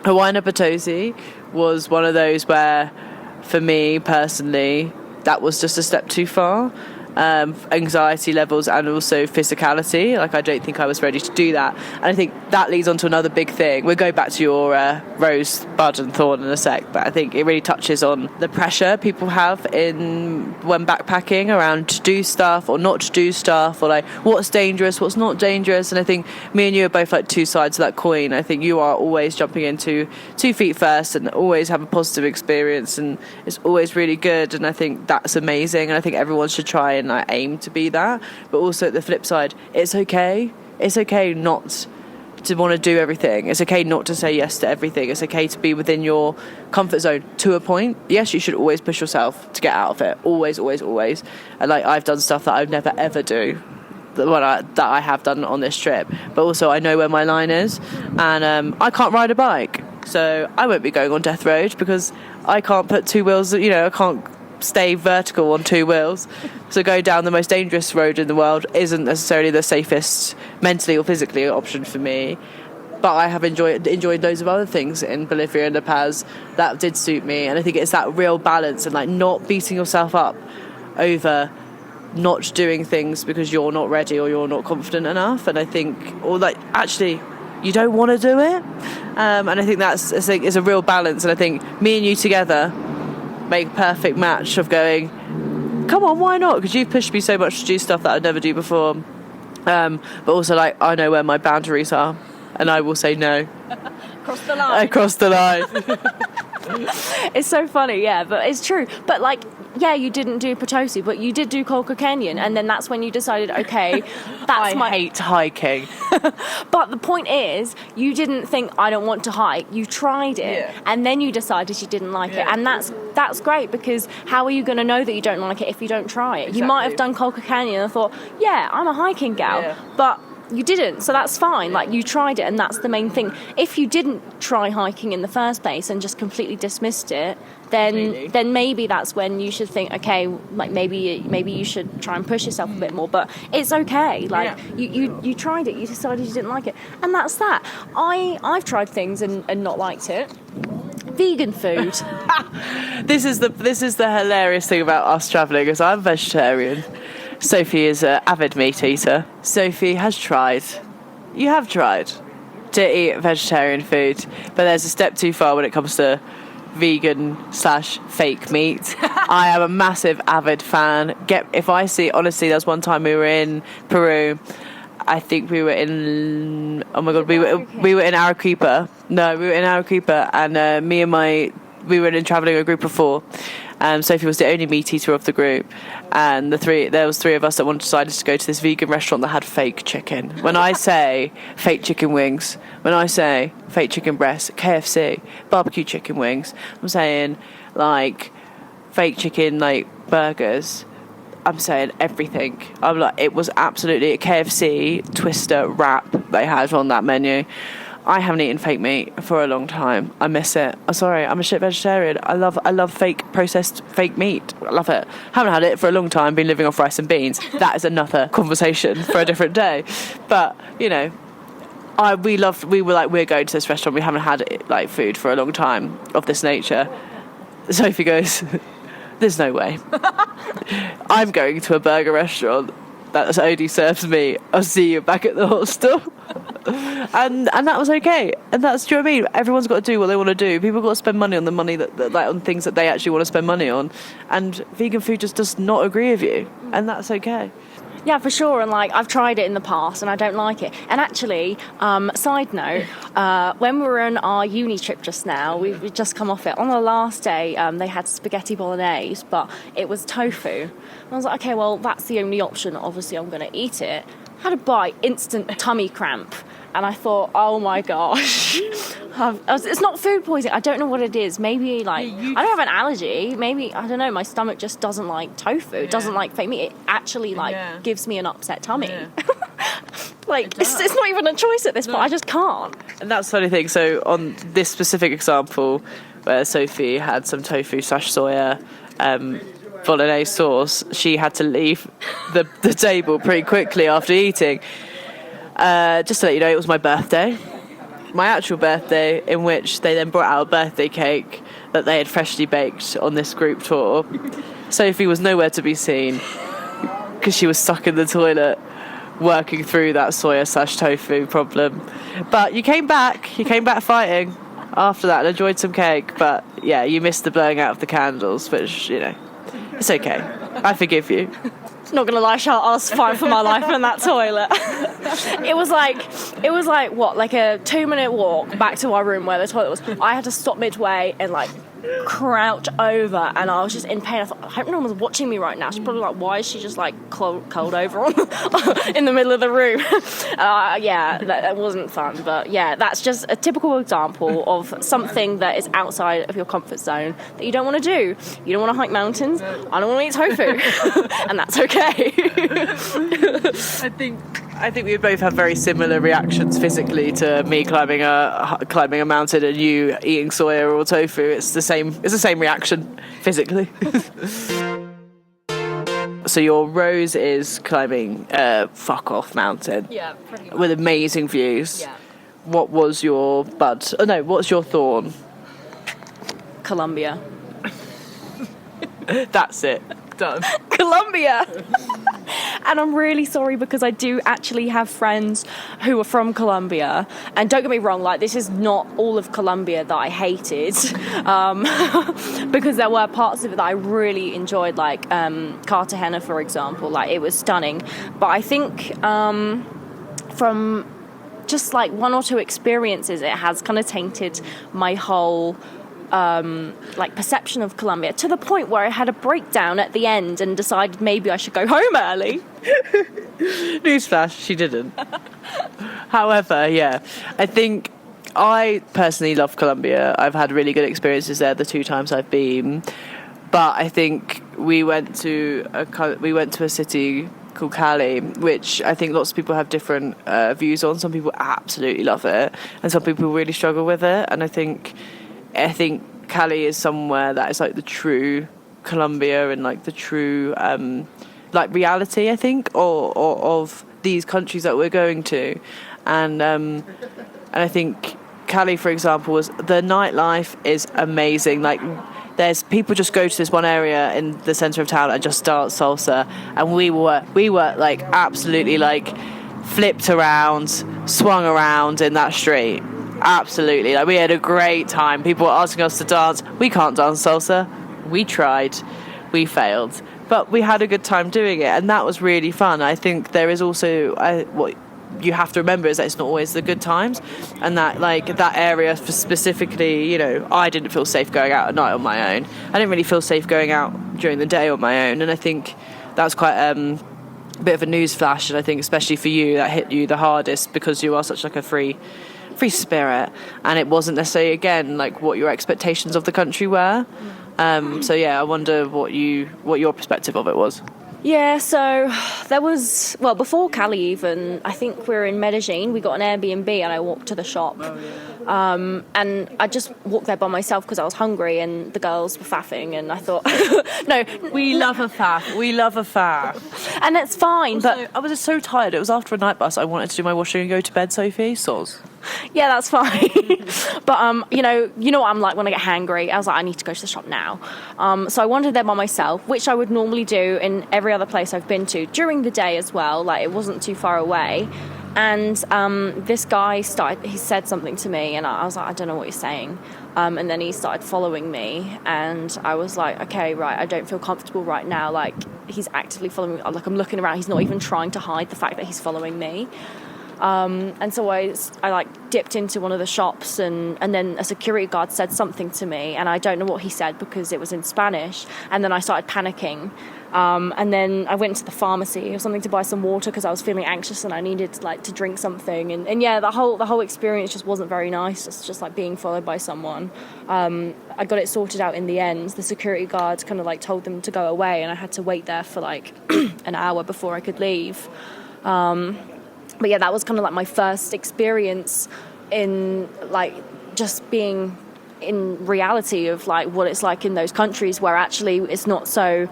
Huayna Potosi was one of those where, for me personally, that was just a step too far. Anxiety levels and also physicality. Like, I don't think I was ready to do that. And I think that leads on to another big thing. We'll go back to your rose, bud and thorn in a sec, but I think it really touches on the pressure people have when backpacking around to do stuff or not to do stuff, or like what's dangerous, what's not dangerous. And I think me and you are both like two sides of that coin. I think you are always jumping into 2 feet first and always have a positive experience, and it's always really good. And I think that's amazing, and I think everyone should try and aim to be that. But also at the flip side, it's okay not to want to do everything. It's okay not to say yes to everything. It's okay to be within your comfort zone to a point. Yes, you should always push yourself to get out of it, always. And like, I've done stuff that I'd never ever do that I have done on this trip, but also I know where my line is, and I can't ride a bike, so I won't be going on Death Road because I can't put 2 wheels, I can't stay vertical on 2 wheels. So going down the most dangerous road in the world isn't necessarily the safest mentally or physically option for me. But I have enjoyed loads of other things in Bolivia and La Paz that did suit me. And I think it's that real balance and like not beating yourself up over not doing things because you're not ready or you're not confident enough. And I think, or like, actually, you don't want to do it. And I think that's is a real balance. And I think me and you together make a perfect match of going, come on, why not? Because you've pushed me so much to do stuff that I'd never do before. But also, like, I know where my boundaries are, and I will say no. Across the line. It's so funny, yeah, but it's true. But like, yeah, you didn't do Potosi, but you did do Colca Canyon, and then that's when you decided, okay, I hate hiking. But the point is, you didn't think, I don't want to hike. You tried it, and then you decided you didn't like it, and that's great, because how are you going to know that you don't like it if you don't try it? Exactly. You might have done Colca Canyon and thought, yeah, I'm a hiking gal, but you didn't, so that's fine. Like, you tried it, and that's the main thing. If you didn't try hiking in the first place and just completely dismissed it, then maybe that's when you should think, okay, like maybe you should try and push yourself a bit more. But it's okay. Like, you tried it, you decided you didn't like it, and that's that. I've tried things and not liked it. Vegan food. This is the hilarious thing about us travelling, is I'm vegetarian. Sophie is an avid meat eater. Sophie has tried. You have tried to eat vegetarian food, but there's a step too far when it comes to vegan/fake meat. I am a massive avid fan. Honestly, there was one time we were in Peru. I think we were in, oh my god, we were in Arequipa. No, we were in Arequipa, and we were in travelling a group of 4. Sophie was the only meat eater of the group, and there was 3 of us that decided to go to this vegan restaurant that had fake chicken. When I say fake chicken wings, when I say fake chicken breasts, KFC, barbecue chicken wings, I'm saying like fake chicken like burgers. I'm saying everything. I'm like, it was absolutely a KFC twister wrap they had on that menu. I haven't eaten fake meat for a long time. I miss it. I'm sorry, I'm a shit vegetarian. I love fake processed fake meat. I love it. Haven't had it for a long time. Been living off rice and beans. That is another conversation for a different day. But you know, we were like, we're going to this restaurant. We haven't had like food for a long time of this nature. Sophie goes, there's no way. I'm going to a burger restaurant that only serves me. I'll see you back at the hostel. and that was okay. And that's, do you know what I mean? Everyone's got to do what they want to do. People got to spend money on the money that like on things that they actually want to spend money on. And vegan food just does not agree with you, and that's okay. Yeah, for sure. And like, I've tried it in the past and I don't like it. And actually, side note, when we were on our uni trip just now, we've just come off it. On the last day, they had spaghetti bolognese, but it was tofu. And I was like, okay, well, that's the only option. Obviously, I'm going to eat it. Had a bite, instant tummy cramp. And I thought, oh my gosh, it's not food poisoning. I don't know what it is. Maybe like, I don't have an allergy. Maybe, I don't know, my stomach just doesn't like tofu, doesn't like fake meat. It actually like gives me an upset tummy. Yeah. Like, it's not even a choice at this point. I just can't. And that's the funny thing. So on this specific example, where Sophie had some tofu/soya bolognese sauce, she had to leave the table pretty quickly after eating. Just to let you know, it was my birthday. My actual birthday, in which they then brought out a birthday cake that they had freshly baked on this group tour. Sophie was nowhere to be seen because she was stuck in the toilet working through that soya/tofu problem. But you came back fighting after that and enjoyed some cake. But yeah, you missed the blowing out of the candles, which, you know, it's okay. I forgive you. Not gonna lie, Charlotte, I was fighting for my life in that toilet. It was like what, like a 2-minute walk back to our room where the toilet was. I had to stop midway and like crouch over, and I was just in pain. I thought, I hope no one was watching me right now. She's probably like, why is she just like curled over in the middle of the room? Yeah, that wasn't fun. But yeah, that's just a typical example of something that is outside of your comfort zone that you don't want to do. You don't want to hike mountains. I don't want to eat tofu. And that's okay. I think we both have very similar reactions physically to me climbing a mountain and you eating soya or tofu. It's the same reaction physically. So your Rose is climbing a fuck off mountain. Yeah, pretty much. With amazing views. Yeah. What was your bud? Oh no, what's your thorn? Colombia. That's it. Done. Colombia. And I'm really sorry because I do actually have friends who are from Colombia, and don't get me wrong, like, this is not all of Colombia that I hated, because there were parts of it that I really enjoyed, like Cartagena, for example. Like, it was stunning, but I think from just like 1 or 2 experiences, it has kind of tainted my whole like perception of Colombia, to the point where I had a breakdown at the end and decided maybe I should go home early. Newsflash, she didn't. However, yeah, I think I personally love Colombia. I've had really good experiences there the 2 times I've been, but I think we went to a city called Cali, which I think lots of people have different views on. Some people absolutely love it, and some people really struggle with it. And I think Cali is somewhere that is like the true Colombia and like the true like reality, I think, or of these countries that we're going to, and I think Cali, for example, was the nightlife is amazing. Like, there's people just go to this one area in the center of town and just dance salsa, and we were like absolutely like flipped around, swung around in that street. Absolutely, like we had a great time. People were asking us to dance. We can't dance salsa. We tried, we failed, but we had a good time doing it, and that was really fun. I think there is also what you have to remember is that it's not always the good times, and that like that area specifically, you know, I didn't feel safe going out at night on my own. I didn't really feel safe going out during the day on my own, and I think that's quite a bit of a news flash, and I think especially for you that hit you the hardest because you are such like a free spirit, and it wasn't necessarily again like what your expectations of the country were. So yeah, I wonder what your perspective of it was. Yeah, so there was, well, before Cali even, I think we were in Medellin. We got an Airbnb and I walked to the shop. And I just walked there by myself because I was hungry and the girls were faffing, and I thought, no. We love a faff. We love a faff. And it's fine, Also, but I was just so tired. It was after a night bus. I wanted to do my washing and go to bed, Sophie. Soz. yeah, that's fine. But, you know what I'm like when I get hangry. I was like, I need to go to the shop now. So I wandered there by myself, which I would normally do in every other place I've been to during the day as well. Like, it wasn't too far away. And this guy he said something to me, and I was like, I don't know what he's saying. And then he started following me, and I was like, okay, right, I don't feel comfortable right now. Like, he's actively following me. Like, I'm looking around. He's not even trying to hide the fact that he's following me. And so I like dipped into one of the shops, and then a security guard said something to me, and I don't know what he said because it was in Spanish. And then I started panicking. And then I went to the pharmacy or something to buy some water because I was feeling anxious and I needed like to drink something. And yeah, the whole experience just wasn't very nice. It's just like being followed by someone. I got it sorted out in the end. The security guard kind of like told them to go away, and I had to wait there for like an hour before I could leave. But yeah, that was kind of like my first experience in like just being in reality of like what it's like in those countries where actually it's not so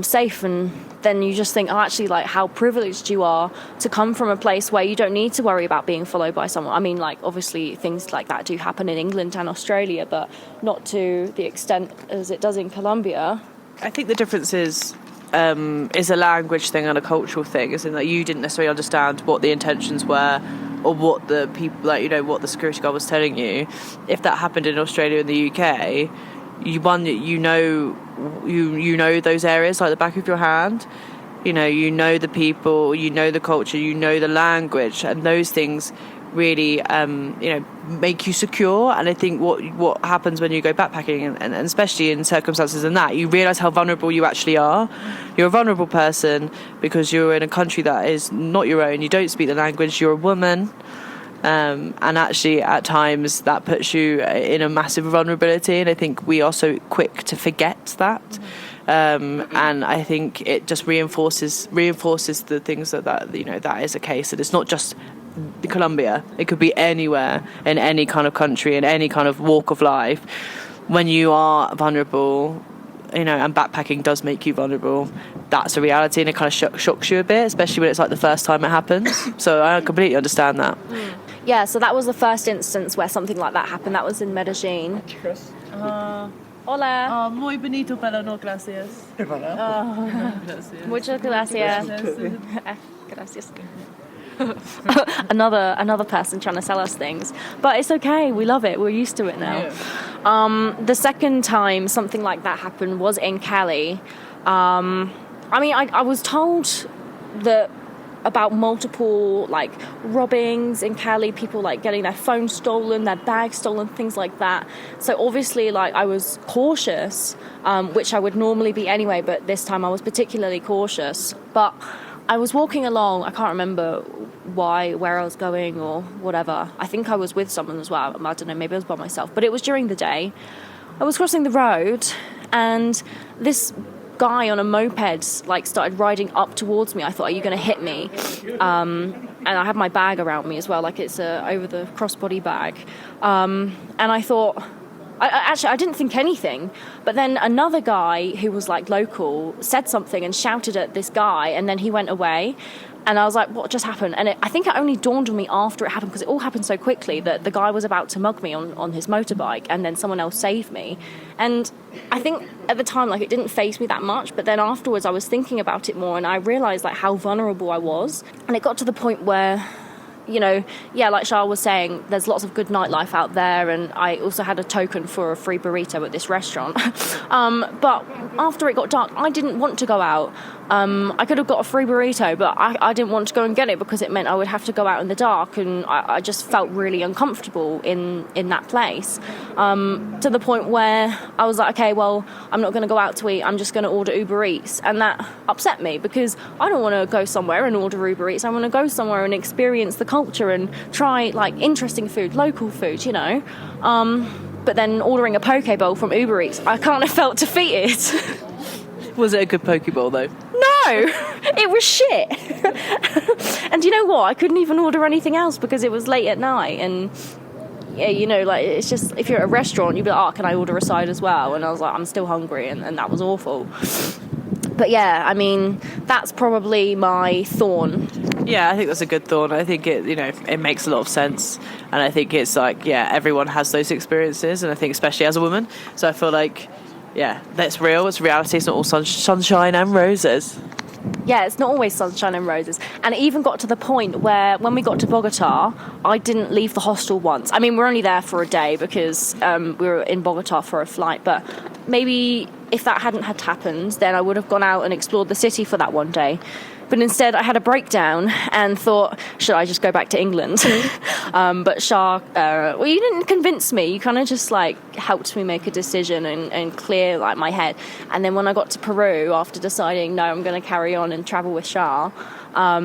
safe. And then you just think, oh, actually, like how privileged you are to come from a place where you don't need to worry about being followed by someone. I mean, like obviously things like that do happen in England and Australia, but not to the extent as it does in Colombia. I think the difference is a language thing and a cultural thing, is in that you didn't necessarily understand what the intentions were or what the people, like, you know, what the security guard was telling you. If that happened in Australia and the UK, you know those areas like the back of your hand. You know the people, you know the culture, you know the language, and those things really make you secure. And I think what happens when you go backpacking, and especially in circumstances in that, you realise how vulnerable you actually are. You're a vulnerable person because you're in a country that is not your own. You don't speak the language, you're a woman, and actually at times that puts you in a massive vulnerability, and I think we are so quick to forget that. And I think it just reinforces the things that is a case, and it's not just Colombia. It could be anywhere in any kind of country, in any kind of walk of life. When you are vulnerable, and backpacking does make you vulnerable, that's a reality, and it kind of shocks you a bit, especially when it's like the first time it happens. So I completely understand that. Yeah, so that was the first instance where something like that happened. That was in Medellin. Hola. Muy bonito, pero no gracias. Gracias. Muchas gracias. Gracias. Another person trying to sell us things, but it's okay, we love it, we're used to it now. The second time something like that happened was in Cali. I was told that about multiple like robbings in Cali, people like getting their phones stolen, their bags stolen, things like that. So obviously like I was cautious, which I would normally be anyway, but this time I was particularly cautious. But I was walking along, I can't remember where I was going or whatever. I think I was with someone as well. I don't know, maybe I was by myself. But it was during the day. I was crossing the road, and this guy on a moped like started riding up towards me. I thought, are you going to hit me? And I had my bag around me as well, like it's a over the crossbody bag. And I thought, I didn't think anything, but then another guy who was like local said something and shouted at this guy, and then he went away. And I was like, what just happened? And I think it only dawned on me after it happened, because it all happened so quickly, that the guy was about to mug me on his motorbike, and then someone else saved me. And I think at the time, like, it didn't faze me that much, but then afterwards I was thinking about it more, and I realised like how vulnerable I was. And it got to the point where, you know, yeah, like Charles was saying, there's lots of good nightlife out there, and I also had a token for a free burrito at this restaurant. But after it got dark, I didn't want to go out. I could have got a free burrito, but I didn't want to go and get it because it meant I would have to go out in the dark, and I just felt really uncomfortable in that place, to the point where I was like, okay, well, I'm not going to go out to eat, I'm just going to order Uber Eats. And that upset me, because I don't want to go somewhere and order Uber Eats. I want to go somewhere and experience the culture and try like interesting food, local food, you know. But then ordering a poke bowl from Uber Eats, I kind of felt defeated. Was it a good poke bowl though? No, it was shit. And you know what? I couldn't even order anything else because it was late at night. And yeah, you know, like, it's just, if you're at a restaurant, you'd be like, oh, can I order a side as well? And I was like, I'm still hungry, and that was awful. But yeah, I mean, that's probably my thorn. Yeah, I think that's a good thorn. I think it, you know, it makes a lot of sense. And I think it's like, yeah, everyone has those experiences. And I think especially as a woman. So I feel like, yeah, that's real. It's reality. It's not all sunshine and roses. Yeah, it's not always sunshine and roses. And it even got to the point where when we got to Bogota, I didn't leave the hostel once. I mean, we're only there for a day because we were in Bogota for a flight. But maybe if that hadn't had happened, then I would have gone out and explored the city for that one day. But instead, I had a breakdown and thought, should I just go back to England? But Shah, well, you didn't convince me. You kind of just like helped me make a decision and clear like my head. And then when I got to Peru, after deciding, no, I'm going to carry on and travel with Shah, I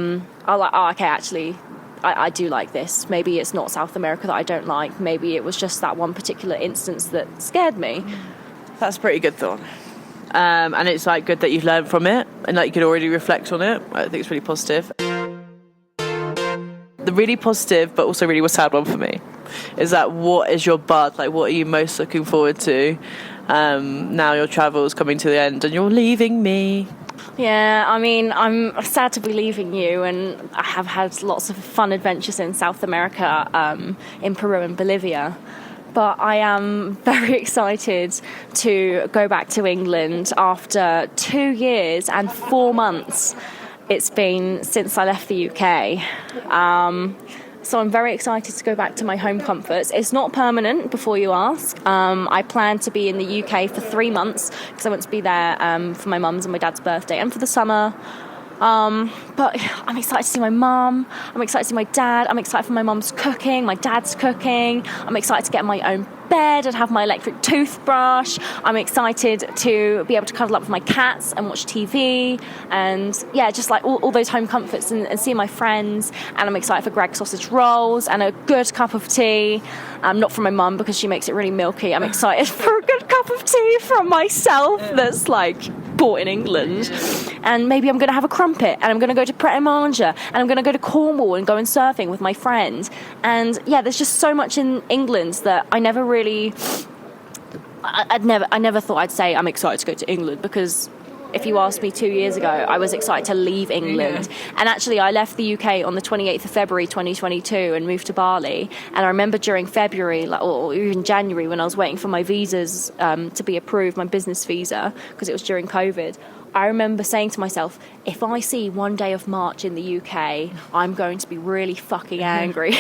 was like, oh, okay, actually, I do like this. Maybe it's not South America that I don't like. Maybe it was just that one particular instance that scared me. That's a pretty good thought. And it's like good that you've learned from it and like you could already reflect on it. I think it's really positive. The really positive but also really sad one for me is that what is your bud? Like, what are you most looking forward to now your travel's coming to the end and you're leaving me? Yeah, I mean, I'm sad to be leaving you, and I have had lots of fun adventures in South America, in Peru and Bolivia. But I am very excited to go back to England after 2 years and 4 months it's been since I left the UK. So I'm very excited to go back to my home comforts. It's not permanent, before you ask. I plan to be in the UK for 3 months because I want to be there for my mum's and my dad's birthday and for the summer. But I'm excited to see my mum, I'm excited to see my dad, I'm excited for my mum's cooking, my dad's cooking, I'm excited to get my own bed and have my electric toothbrush, I'm excited to be able to cuddle up with my cats and watch TV, and yeah, just like all those home comforts and see my friends. And I'm excited for Greg's sausage rolls and a good cup of tea, not from my mum because she makes it really milky. I'm excited for a good cup of tea from myself that's like bought in England. And maybe I'm going to have a crumpet, and I'm going to go to Pret a Manger, and I'm going to go to Cornwall and go and surfing with my friends. And yeah, there's just so much in England that I never really, I never thought I'd say I'm excited to go to England, because if you asked me 2 years ago, I was excited to leave England. Yeah. And actually, I left the UK on the 28th of February 2022 and moved to Bali. And I remember during February, or even January, when I was waiting for my visas to be approved, my business visa, because it was during COVID, I remember saying to myself, if I see one day of March in the UK, I'm going to be really fucking angry.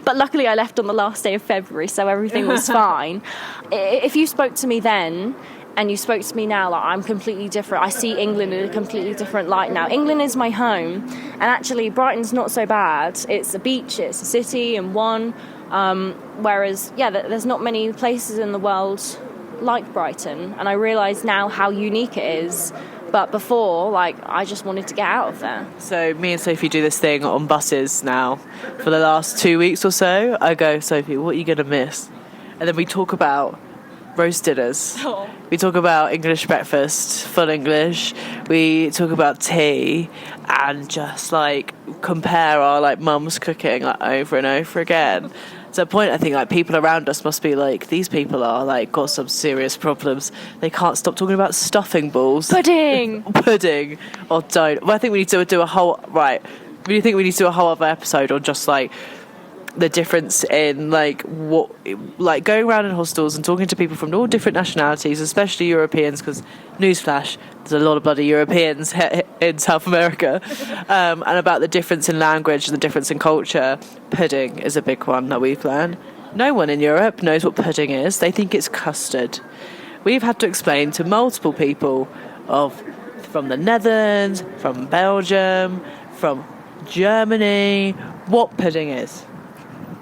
But luckily I left on the last day of February, so everything was fine. If you spoke to me then, and you spoke to me now, like, I'm completely different. I see England in a completely different light now. England is my home, and actually Brighton's not so bad. It's a beach, it's a city, and one. Whereas, yeah, there's not many places in the world like Brighton, and I realise now how unique it is. But before, like, I just wanted to get out of there. So me and Sophie do this thing on buses now for the last 2 weeks or so. I go, Sophie, what are you going to miss? And then we talk about roast dinners. Oh. We talk about English breakfast, full English. We talk about tea and just like compare our like mum's cooking like over and over again. to a point, I think like people around us must be like, these people are like got some serious problems. They can't stop talking about stuffing balls, Pudding. or don't. Well, I think we need to do a whole right. We think we need to do a whole other episode on just like the difference in like what, like going around in hostels and talking to people from all different nationalities, especially Europeans, because newsflash, there's a lot of bloody Europeans in South America, and about the difference in language and the difference in culture. Pudding is a big one that we've learned. No one in Europe knows what pudding is. They think it's custard. We've had to explain to multiple people from the Netherlands, from Belgium, from Germany, what pudding is.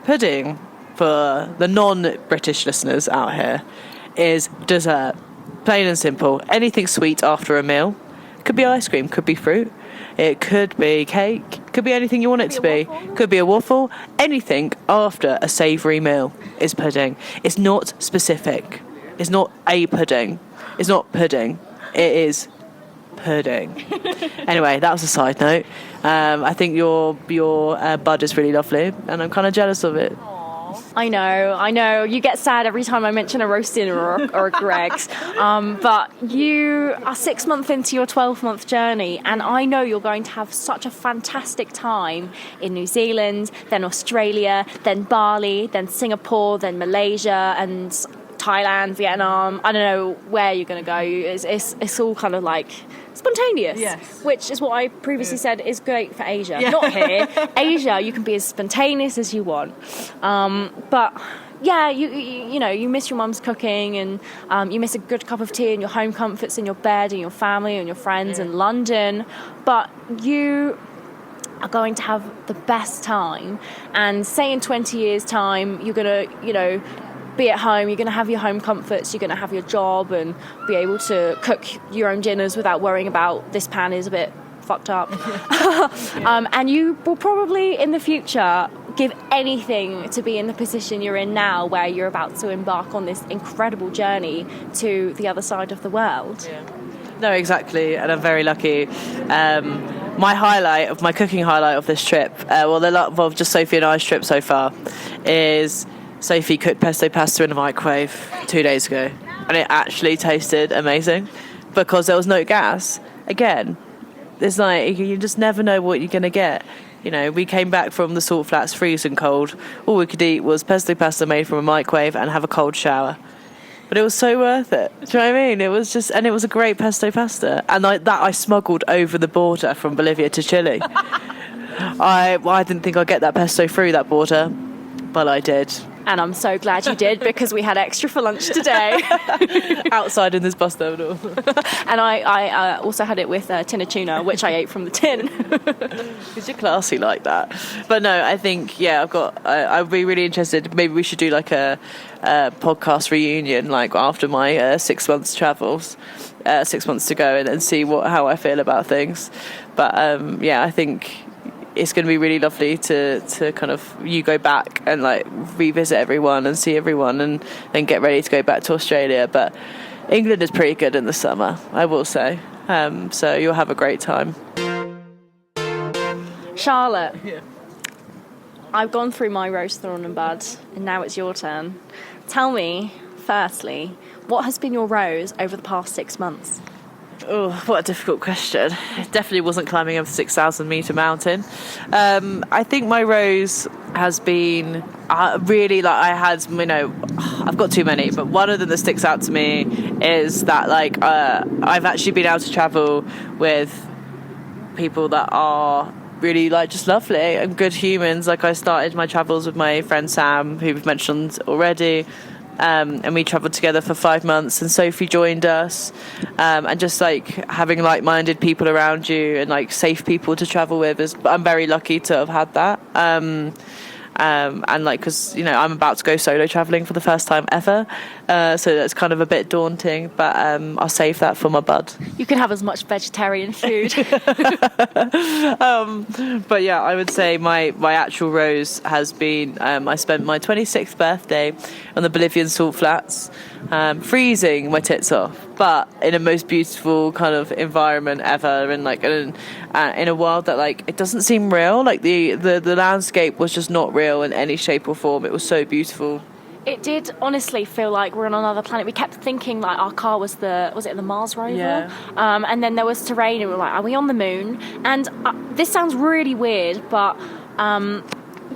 Pudding, for the non-British listeners out here, is dessert. Plain and simple. Anything sweet after a meal. Could be ice cream, could be fruit. It could be cake. Could be anything you want it to be. Could be a waffle. Anything after a savoury meal is pudding. It's not specific. It's not a pudding. It's not pudding. It is pudding. Anyway, that was a side note. I think your bud is really lovely, and I'm kind of jealous of it. I know. You get sad every time I mention a roast dinner or a Greg's. But you are 6 months into your 12-month journey, and I know you're going to have such a fantastic time in New Zealand, then Australia, then Bali, then Singapore, then Malaysia, and Thailand, Vietnam. I don't know where you're going to go. It's all kind of like spontaneous, yes. Which is what I previously said is great for Asia. Yeah. Not here. Asia, you can be as spontaneous as you want. But yeah, you know, you miss your mum's cooking, and you miss a good cup of tea and your home comforts in your bed and your family and your friends in London. But you are going to have the best time. And say in 20 years' time, you're going to, you know, be at home, you're going to have your home comforts, you're going to have your job and be able to cook your own dinners without worrying about this pan is a bit fucked up. And you will probably in the future give anything to be in the position you're in now, where you're about to embark on this incredible journey to the other side of the world. Yeah. No, exactly, and I'm very lucky. My cooking highlight of this trip, just Sophie and I's trip so far, is Sophie cooked pesto pasta in a microwave 2 days ago, and it actually tasted amazing because there was no gas. Again, it's like you just never know what you're going to get. You know, we came back from the salt flats freezing cold. All we could eat was pesto pasta made from a microwave and have a cold shower. But it was so worth it. Do you know what I mean? It was just, and it was a great pesto pasta. And I smuggled over the border from Bolivia to Chile. I didn't think I'd get that pesto through that border, but I did. And I'm so glad you did, because we had extra for lunch today. Outside in this bus terminal. And I also had it with a tin of tuna, which I ate from the tin. Because you're classy like that. But no, I think, yeah, I'd be really interested. Maybe we should do like a podcast reunion, like after my 6 months travels, 6 months to go, and then see how I feel about things. But yeah, I think it's going to be really lovely to kind of you go back and like revisit everyone and see everyone, and then get ready to go back to Australia. But England is pretty good in the summer, I will say. So you'll have a great time. Charlotte, Yeah. I've gone through my rose, thorn and bud, and now it's your turn. Tell me, firstly, what has been your rose over the past 6 months? Oh, what a difficult question. It definitely wasn't climbing a 6,000 metre mountain. I think my rose has been really, like, I had, you know, I've got too many, but one of them that sticks out to me is that, like, I've actually been able to travel with people that are really, like, just lovely and good humans. Like, I started my travels with my friend Sam, who we've mentioned already. And we travelled together for 5 months, and Sophie joined us, and just like having like-minded people around you and like safe people to travel with I'm very lucky to have had that. And like, because, you know, I'm about to go solo travelling for the first time ever, so that's kind of a bit daunting, but I'll save that for my bud. You can have as much vegetarian food. But yeah, I would say my actual rose has been, I spent my 26th birthday on the Bolivian salt flats, freezing my tits off, but in a most beautiful kind of environment ever, and like in a world that like it doesn't seem real. Like the landscape was just not real in any shape or form. It was so beautiful. It did honestly feel like we're on another planet. We kept thinking like our car was it the Mars rover? Yeah. And then there was terrain and we were like, are we on the moon? And this sounds really weird, but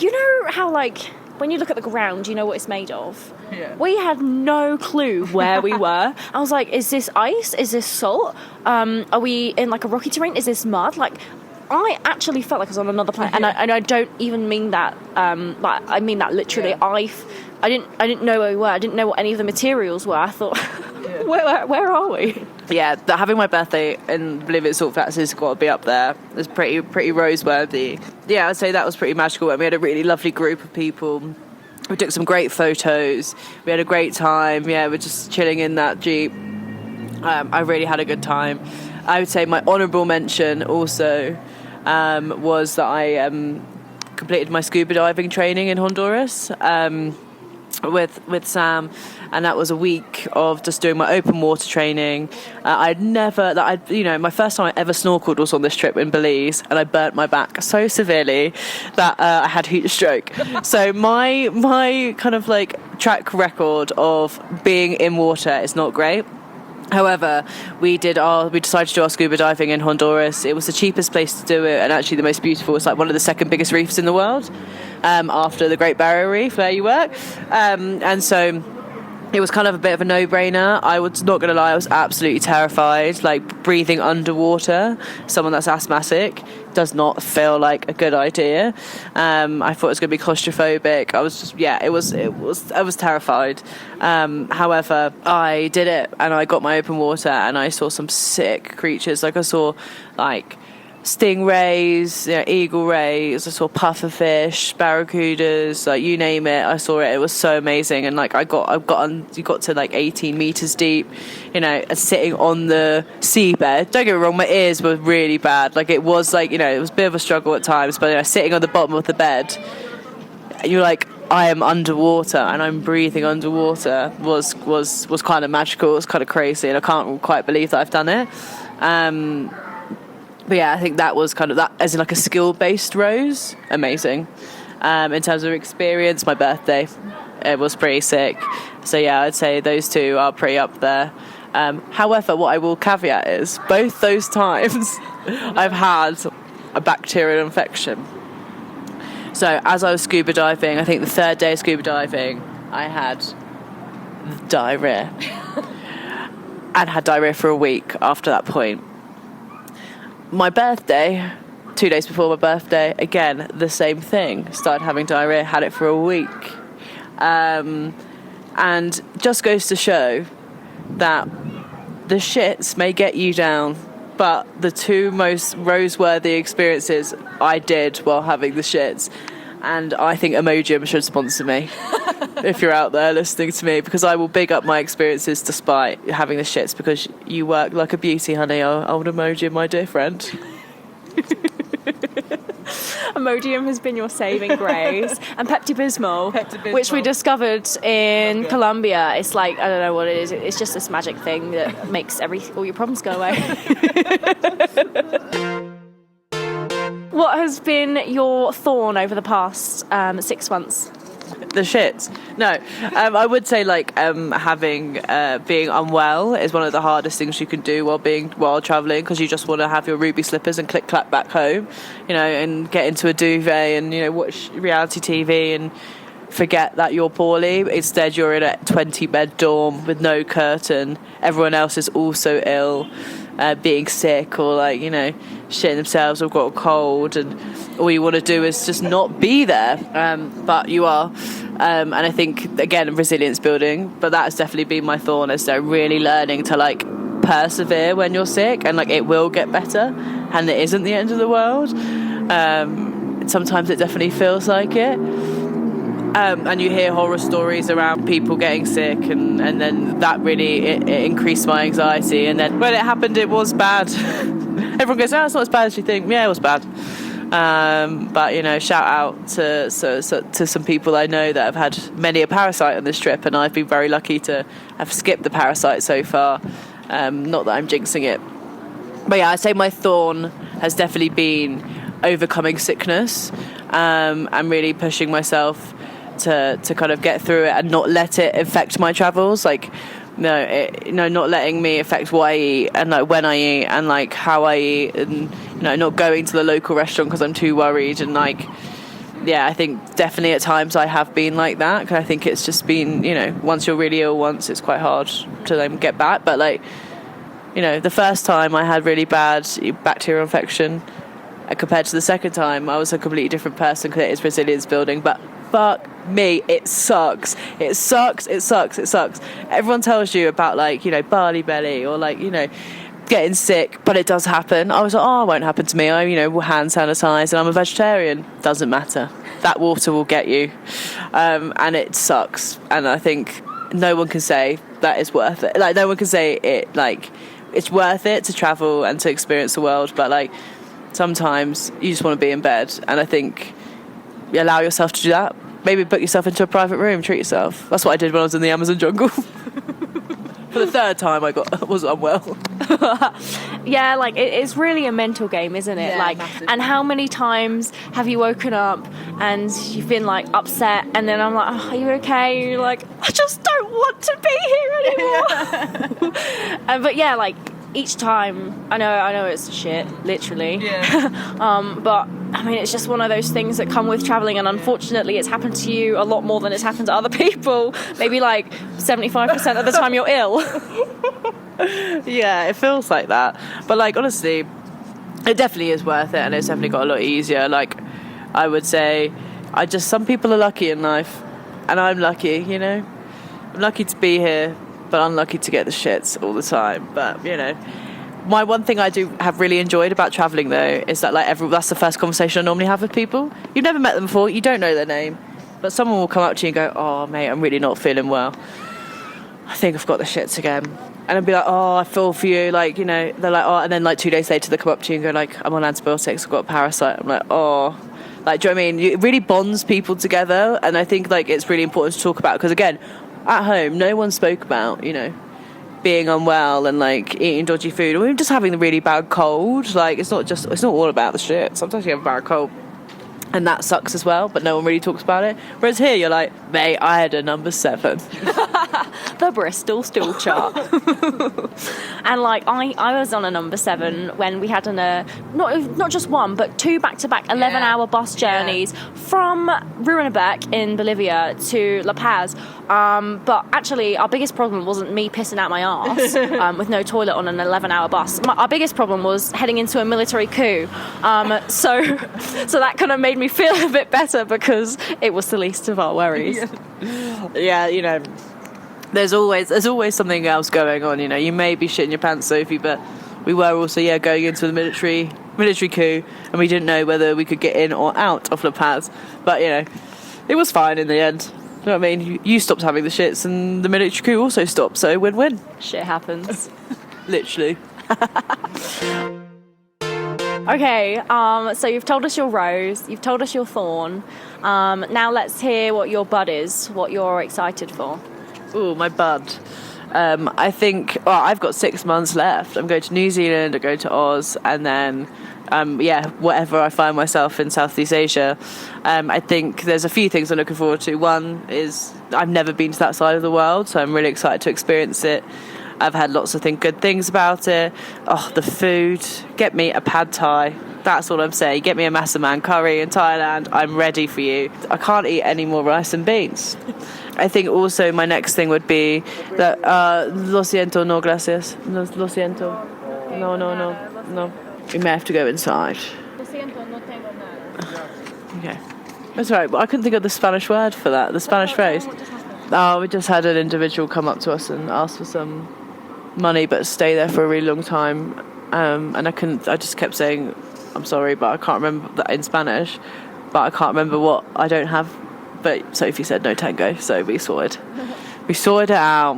you know how like when you look at the ground, you know what it's made of? Yeah. We had no clue where we were. I was like, is this ice? Is this salt? Are we in like a rocky terrain? Is this mud? Like, I actually felt like I was on another planet, and I don't even mean that. Like I mean that literally. Yeah. I didn't know where we were. I didn't know what any of the materials were. I thought, where are we? Yeah, having my birthday in Bolivia Salt Flats has got to be up there. It's pretty roseworthy. Yeah, I'd say that was pretty magical. And we had a really lovely group of people. We took some great photos. We had a great time. Yeah, we're just chilling in that Jeep. I really had a good time. I would say my honourable mention also was that I completed my scuba diving training in Honduras with Sam, and that was a week of just doing my open water training. My first time I ever snorkeled was on this trip in Belize, and I burnt my back so severely that I had heat stroke. So my kind of like track record of being in water is not great. However, we decided to do our scuba diving in Honduras. It was the cheapest place to do it, and actually the most beautiful. It's like one of the second biggest reefs in the world, after the Great Barrier Reef where you work. And so it was kind of a bit of a no-brainer. I was not going to lie, I was absolutely terrified. Like breathing underwater, someone that's asthmatic does not feel like a good idea. I thought it was going to be claustrophobic. I was terrified. However, I did it, and I got my open water, and I saw some sick creatures. Like I saw like stingrays, eagle rays, I saw pufferfish, barracudas, like you name it, I saw it. It was so amazing. And like you got to like 18 meters deep, sitting on the seabed. Don't get me wrong, my ears were really bad. Like it was like, it was a bit of a struggle at times, but sitting on the bottom of the bed, you're like, I am underwater and I'm breathing underwater was kind of magical. It was kind of crazy, and I can't quite believe that I've done it. But yeah, I think that was kind of that, as in like a skill-based rose. Amazing. In terms of experience, my birthday, it was pretty sick. So yeah, I'd say those two are pretty up there. However, what I will caveat is, both those times I've had a bacterial infection. So as I was scuba diving, I think the third day of scuba diving, I had diarrhea. And had diarrhea for a week after that point. My birthday, 2 days before my birthday, again, the same thing. Started having diarrhea, had it for a week. And just goes to show that the shits may get you down, but the two most roseworthy experiences I did while having the shits. And I think Emojium should sponsor me if you're out there listening to me, because I will big up my experiences despite having the shits, because you work like a beauty, honey. Old Emojium, my dear friend. Imodium has been your saving grace. And Pepto-Bismol, which we discovered in Colombia. It's like, I don't know what it is. It's just this magic thing that makes all your problems go away. What has been your thorn over the past 6 months? The shits. No, I would say like being unwell is one of the hardest things you can do while traveling, because you just want to have your ruby slippers and click clap back home, and get into a duvet and watch reality TV and forget that you're poorly. Instead, you're in a 20-bed dorm with no curtain. Everyone else is also ill, being sick or like shitting themselves or got a cold, and all you want to do is just not be there, but you are. And I think, again, resilience building, but that's definitely been my thorn, is really learning to like persevere when you're sick, and like it will get better and it isn't the end of the world. Sometimes it definitely feels like it. And you hear horror stories around people getting sick, and then that really it increased my anxiety. And then when it happened, it was bad. Everyone goes, "Oh, it's not as bad as you think." Yeah, it was bad. But, you know, shout out to some people I know that have had many a parasite on this trip, and I've been very lucky to have skipped the parasite so far. Not that I'm jinxing it. But yeah, I'd say my thorn has definitely been overcoming sickness, and really pushing myself to kind of get through it and not let it affect my travels. Like, not letting me affect what I eat and like when I eat and like how I eat, and not going to the local restaurant because I'm too worried. And like, yeah, I think definitely at times I have been like that, because I think it's just been, once you're really ill once, it's quite hard to then get back. But like, the first time I had really bad bacterial infection, compared to the second time, I was a completely different person because it is resilience building. But fuck me, it sucks. It sucks. Everyone tells you about like, barley belly or like, getting sick, but it does happen. I was like, it won't happen to me. I, will hand sanitize, and I'm a vegetarian. Doesn't matter. That water will get you. And it sucks. And I think no one can say that is worth it. Like, no one can say it, like, it's worth it to travel and to experience the world. But like, sometimes you just want to be in bed, and I think you allow yourself to do that. Maybe book yourself into a private room, treat yourself. That's what I did when I was in the Amazon jungle. For the third time I was unwell. Yeah, like it's really a mental game, isn't it? Yeah, like, massive. and how many times have you woken up and you've been like upset, and then I'm like, are you okay? And you're like, I just don't want to be here anymore. But yeah, like each time, I know it's shit, literally. Yeah. But I mean, it's just one of those things that come with traveling, and unfortunately it's happened to you a lot more than it's happened to other people. Maybe like 75% of the time you're ill. Yeah, it feels like that. But like, honestly, it definitely is worth it, and it's definitely got a lot easier. Like, I would say, some people are lucky in life, and I'm lucky, I'm lucky to be here, but unlucky to get the shits all the time. But, my one thing I do have really enjoyed about travelling, though, is that like that's the first conversation I normally have with people. You've never met them before, you don't know their name, but someone will come up to you and go, oh, mate, I'm really not feeling well. I think I've got the shits again. And I'd be like, oh, I feel for you. Like, they're like, oh, and then like 2 days later they come up to you and go like, I'm on antibiotics, I've got a parasite. I'm like, oh, like, do you know what I mean? It really bonds people together. And I think like it's really important to talk about, because again, at home, no one spoke about, being unwell and like eating dodgy food, or even just having the really bad cold. Like, it's not all about the shit. Sometimes you have a bad cold, and that sucks as well, but no one really talks about it. Whereas here, you're like, mate, I had a number 7. The Bristol stool chart. And like, I was on a number 7 when we had not just one, but 2 back-to-back 11-hour bus journeys from Ruinabeck in Bolivia to La Paz. But actually, our biggest problem wasn't me pissing out my arse with no toilet on an 11-hour bus. Our biggest problem was heading into a military coup. So that kind of made me feel a bit better, because it was the least of our worries. Yeah, there's always something else going on. You may be shitting your pants, Sophie, but we were also going into the military coup, and we didn't know whether we could get in or out of La Paz. But it was fine in the end. You know what I mean? You stopped having the shits, and the military coup also stopped. So win-win. Shit happens. Literally. Okay, so you've told us your rose, you've told us your thorn. Now let's hear what your bud is, what you're excited for. Ooh, my bud. I think, I've got 6 months left. I'm going to New Zealand, I'm going to Oz, and then, whatever I find myself in Southeast Asia. I think there's a few things I'm looking forward to. One is I've never been to that side of the world, so I'm really excited to experience it. I've had lots of good things about it. Oh, the food. Get me a pad thai. That's all I'm saying. Get me a massaman curry in Thailand. I'm ready for you. I can't eat any more rice and beans. I think also my next thing would be that lo siento, no gracias. Lo siento. No. We may have to go inside. Lo siento, no tengo nada. Okay. That's right. But I couldn't think of the Spanish word for that, the Spanish phrase. We just had an individual come up to us and ask for some money, but stay there for a really long time. And I just kept saying, I'm sorry, but I can't remember that in Spanish. But I can't remember what I don't have. But Sophie said no tango, so we sorted it out.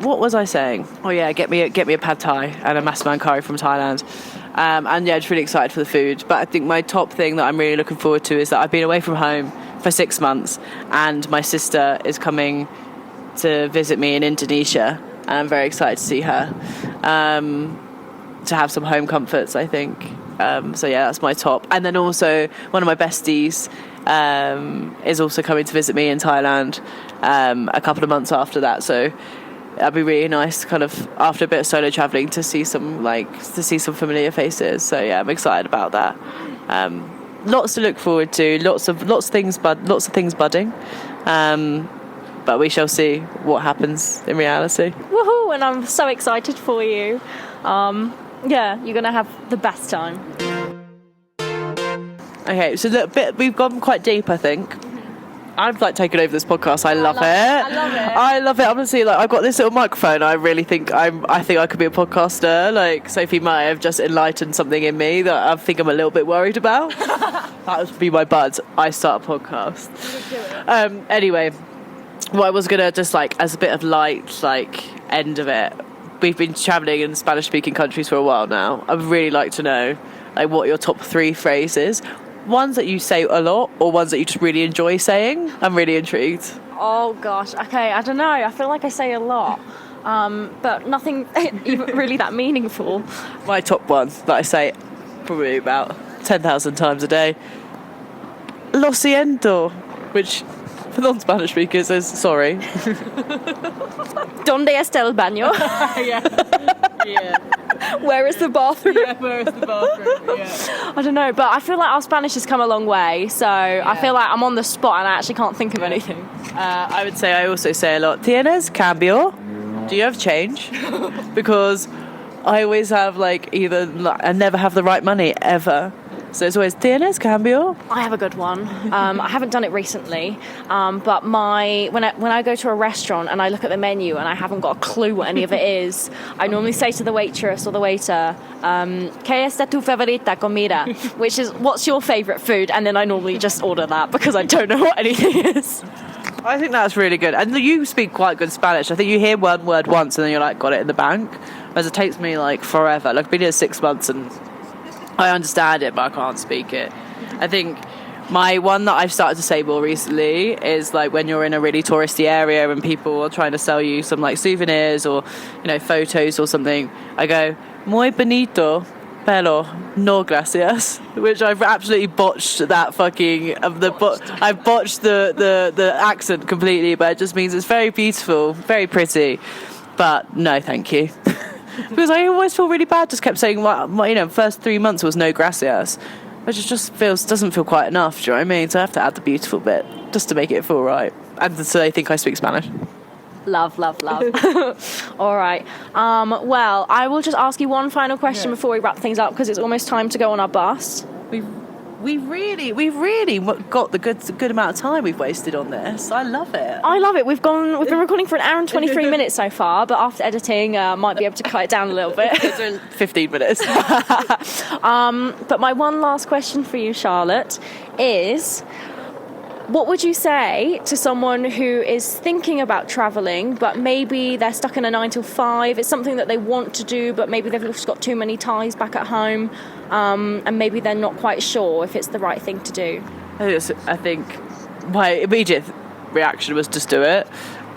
What was I saying? Oh yeah, get me a pad thai and a massaman curry from Thailand. And yeah, just really excited for the food. But I think my top thing that I'm really looking forward to is that I've been away from home for 6 months, and my sister is coming to visit me in Indonesia, and I'm very excited to see her, to have some home comforts, I think. So yeah, that's my top. And then also one of my besties is also coming to visit me in Thailand a couple of months after that, so that'd be really nice, kind of after a bit of solo traveling, to see some familiar faces. So yeah, I'm excited about that. Lots to look forward to, lots of things budding, but we shall see what happens in reality. Woohoo! And I'm so excited for you. Yeah, you're gonna have the best time. Okay, so we've gone quite deep, I think. I've taken over this podcast. I love it. Honestly, I've got this little microphone. I really think I could be a podcaster. Sophie might have just enlightened something in me that I think I'm a little bit worried about. That would be my buzz. I start a podcast. Anyway, what I was gonna just as a bit of light end of it. We've been traveling in Spanish-speaking countries for a while now. I'd really like to know what your top 3 phrases. Ones that you say a lot, or ones that you just really enjoy saying? I'm really intrigued. Oh gosh, okay, I don't know. I feel like I say a lot, but nothing even really that meaningful. My top one that I say probably about 10,000 times a day. Lo siento, which for non-Spanish speakers is sorry. ¿Dónde está el baño? Yeah. Where is the bathroom? Yeah, where is the bathroom? Yeah. I don't know, but I feel like our Spanish has come a long way, so I feel like I'm on the spot and I actually can't think of anything. I would say I also say a lot, ¿Tienes cambio? Do you have change? Because I always have I never have the right money, ever. So it's always, ¿Tienes cambio? I have a good one. I haven't done it recently, but when I go to a restaurant and I look at the menu and I haven't got a clue what any of it is, I normally say to the waitress or the waiter, ¿Qué es tu favorita comida? Which is, what's your favourite food? And then I normally just order that because I don't know what anything is. I think that's really good. And you speak quite good Spanish. I think you hear one word once and then you're got it in the bank. Whereas it takes me forever. I've been here 6 months and I understand it, but I can't speak it. I think my one that I've started to say more recently is when you're in a really touristy area and people are trying to sell you some souvenirs or photos or something. I go, muy bonito, pero no gracias, which I've absolutely botched that I've botched the accent completely, but it just means it's very beautiful, very pretty, but no, thank you. Because I always feel really bad. Just kept saying, first 3 months was no gracias, which just doesn't feel quite enough. Do you know what I mean? So I have to add the beautiful bit just to make it feel right, and so they think I speak Spanish. Love. All right. Well, I will just ask you one final question before we wrap things up, because it's almost time to go on our bus. We've really got the good amount of time we've wasted on this. I love it. We've been recording for 1 hour and 23 minutes so far, but after editing, might be able to cut it down a little bit. 15 minutes. But my one last question for you, Charlotte, is, what would you say to someone who is thinking about travelling, but maybe they're stuck in a 9 to 5? It's something that they want to do, but maybe they've just got too many ties back at home, and maybe they're not quite sure if it's the right thing to do. I think my immediate reaction was just do it.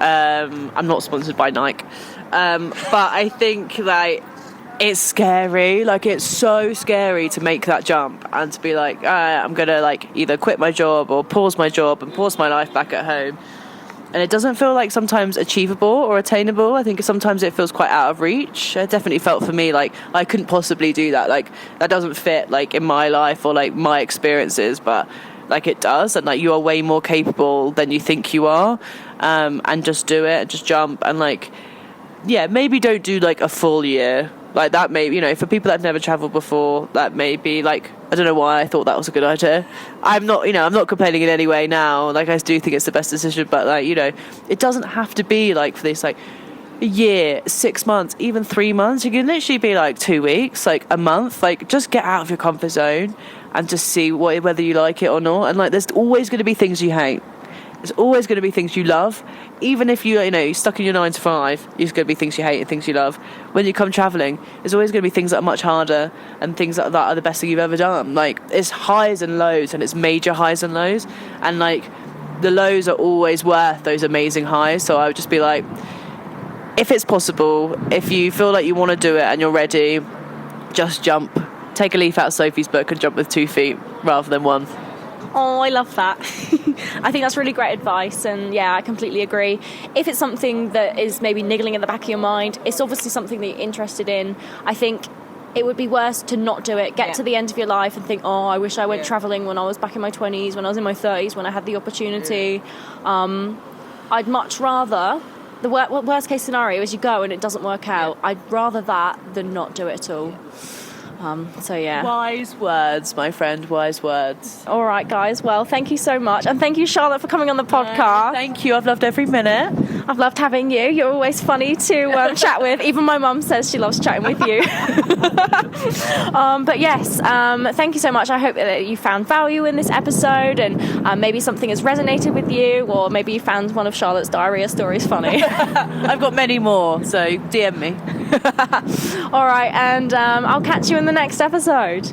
I'm not sponsored by Nike, but I think it's scary. It's so scary to make that jump and to be I'm gonna either quit my job or pause my job and pause my life back at home. And it doesn't feel sometimes achievable or attainable. I think sometimes it feels quite out of reach. It definitely felt for me I couldn't possibly do that. That doesn't fit in my life or my experiences, but it does, and you are way more capable than you think you are. And just do it, just jump, and maybe don't do a full year. That may, for people that have never travelled before, that may be I don't know why I thought that was a good idea. I'm not complaining in any way now. I do think it's the best decision, but it doesn't have to be for this a year, 6 months, even 3 months. You can literally be 2 weeks, a month. Just get out of your comfort zone and just see whether you like it or not. And there's always going to be things you hate. There's always going to be things you love. Even if you're stuck in your 9 to 5, there's going to be things you hate and things you love. When you come travelling, there's always going to be things that are much harder and things that are the best thing you've ever done. Like, it's highs and lows, and it's major highs and lows. And, like, the lows are always worth those amazing highs. So I would just be like, if it's possible, if you feel like you want to do it and you're ready, just jump. Take a leaf out of Sophie's book and jump with 2 feet rather than 1. Oh, I love that. I think that's really great advice, and yeah, I completely agree. If it's something that is maybe niggling in the back of your mind, it's obviously something that you're interested in. I think it would be worse to not do it, get to the end of your life and think, oh, I wish I went travelling when I was back in my 20s, when I was in my 30s, when I had the opportunity. I'd much rather, the worst case scenario is you go and it doesn't work out. I'd rather that than not do it at all. So yeah. Wise words, my friend, wise words. All right, guys. Well, thank you so much. And thank you, Charlotte, for coming on the podcast. Thank you. I've loved every minute. I've loved having you. You're always funny to chat with. Even my mum says she loves chatting with you. But yes, thank you so much. I hope that you found value in this episode, and maybe something has resonated with you, or maybe you found one of Charlotte's diarrhea stories funny. I've got many more, so DM me. All right, and I'll catch you in the next episode.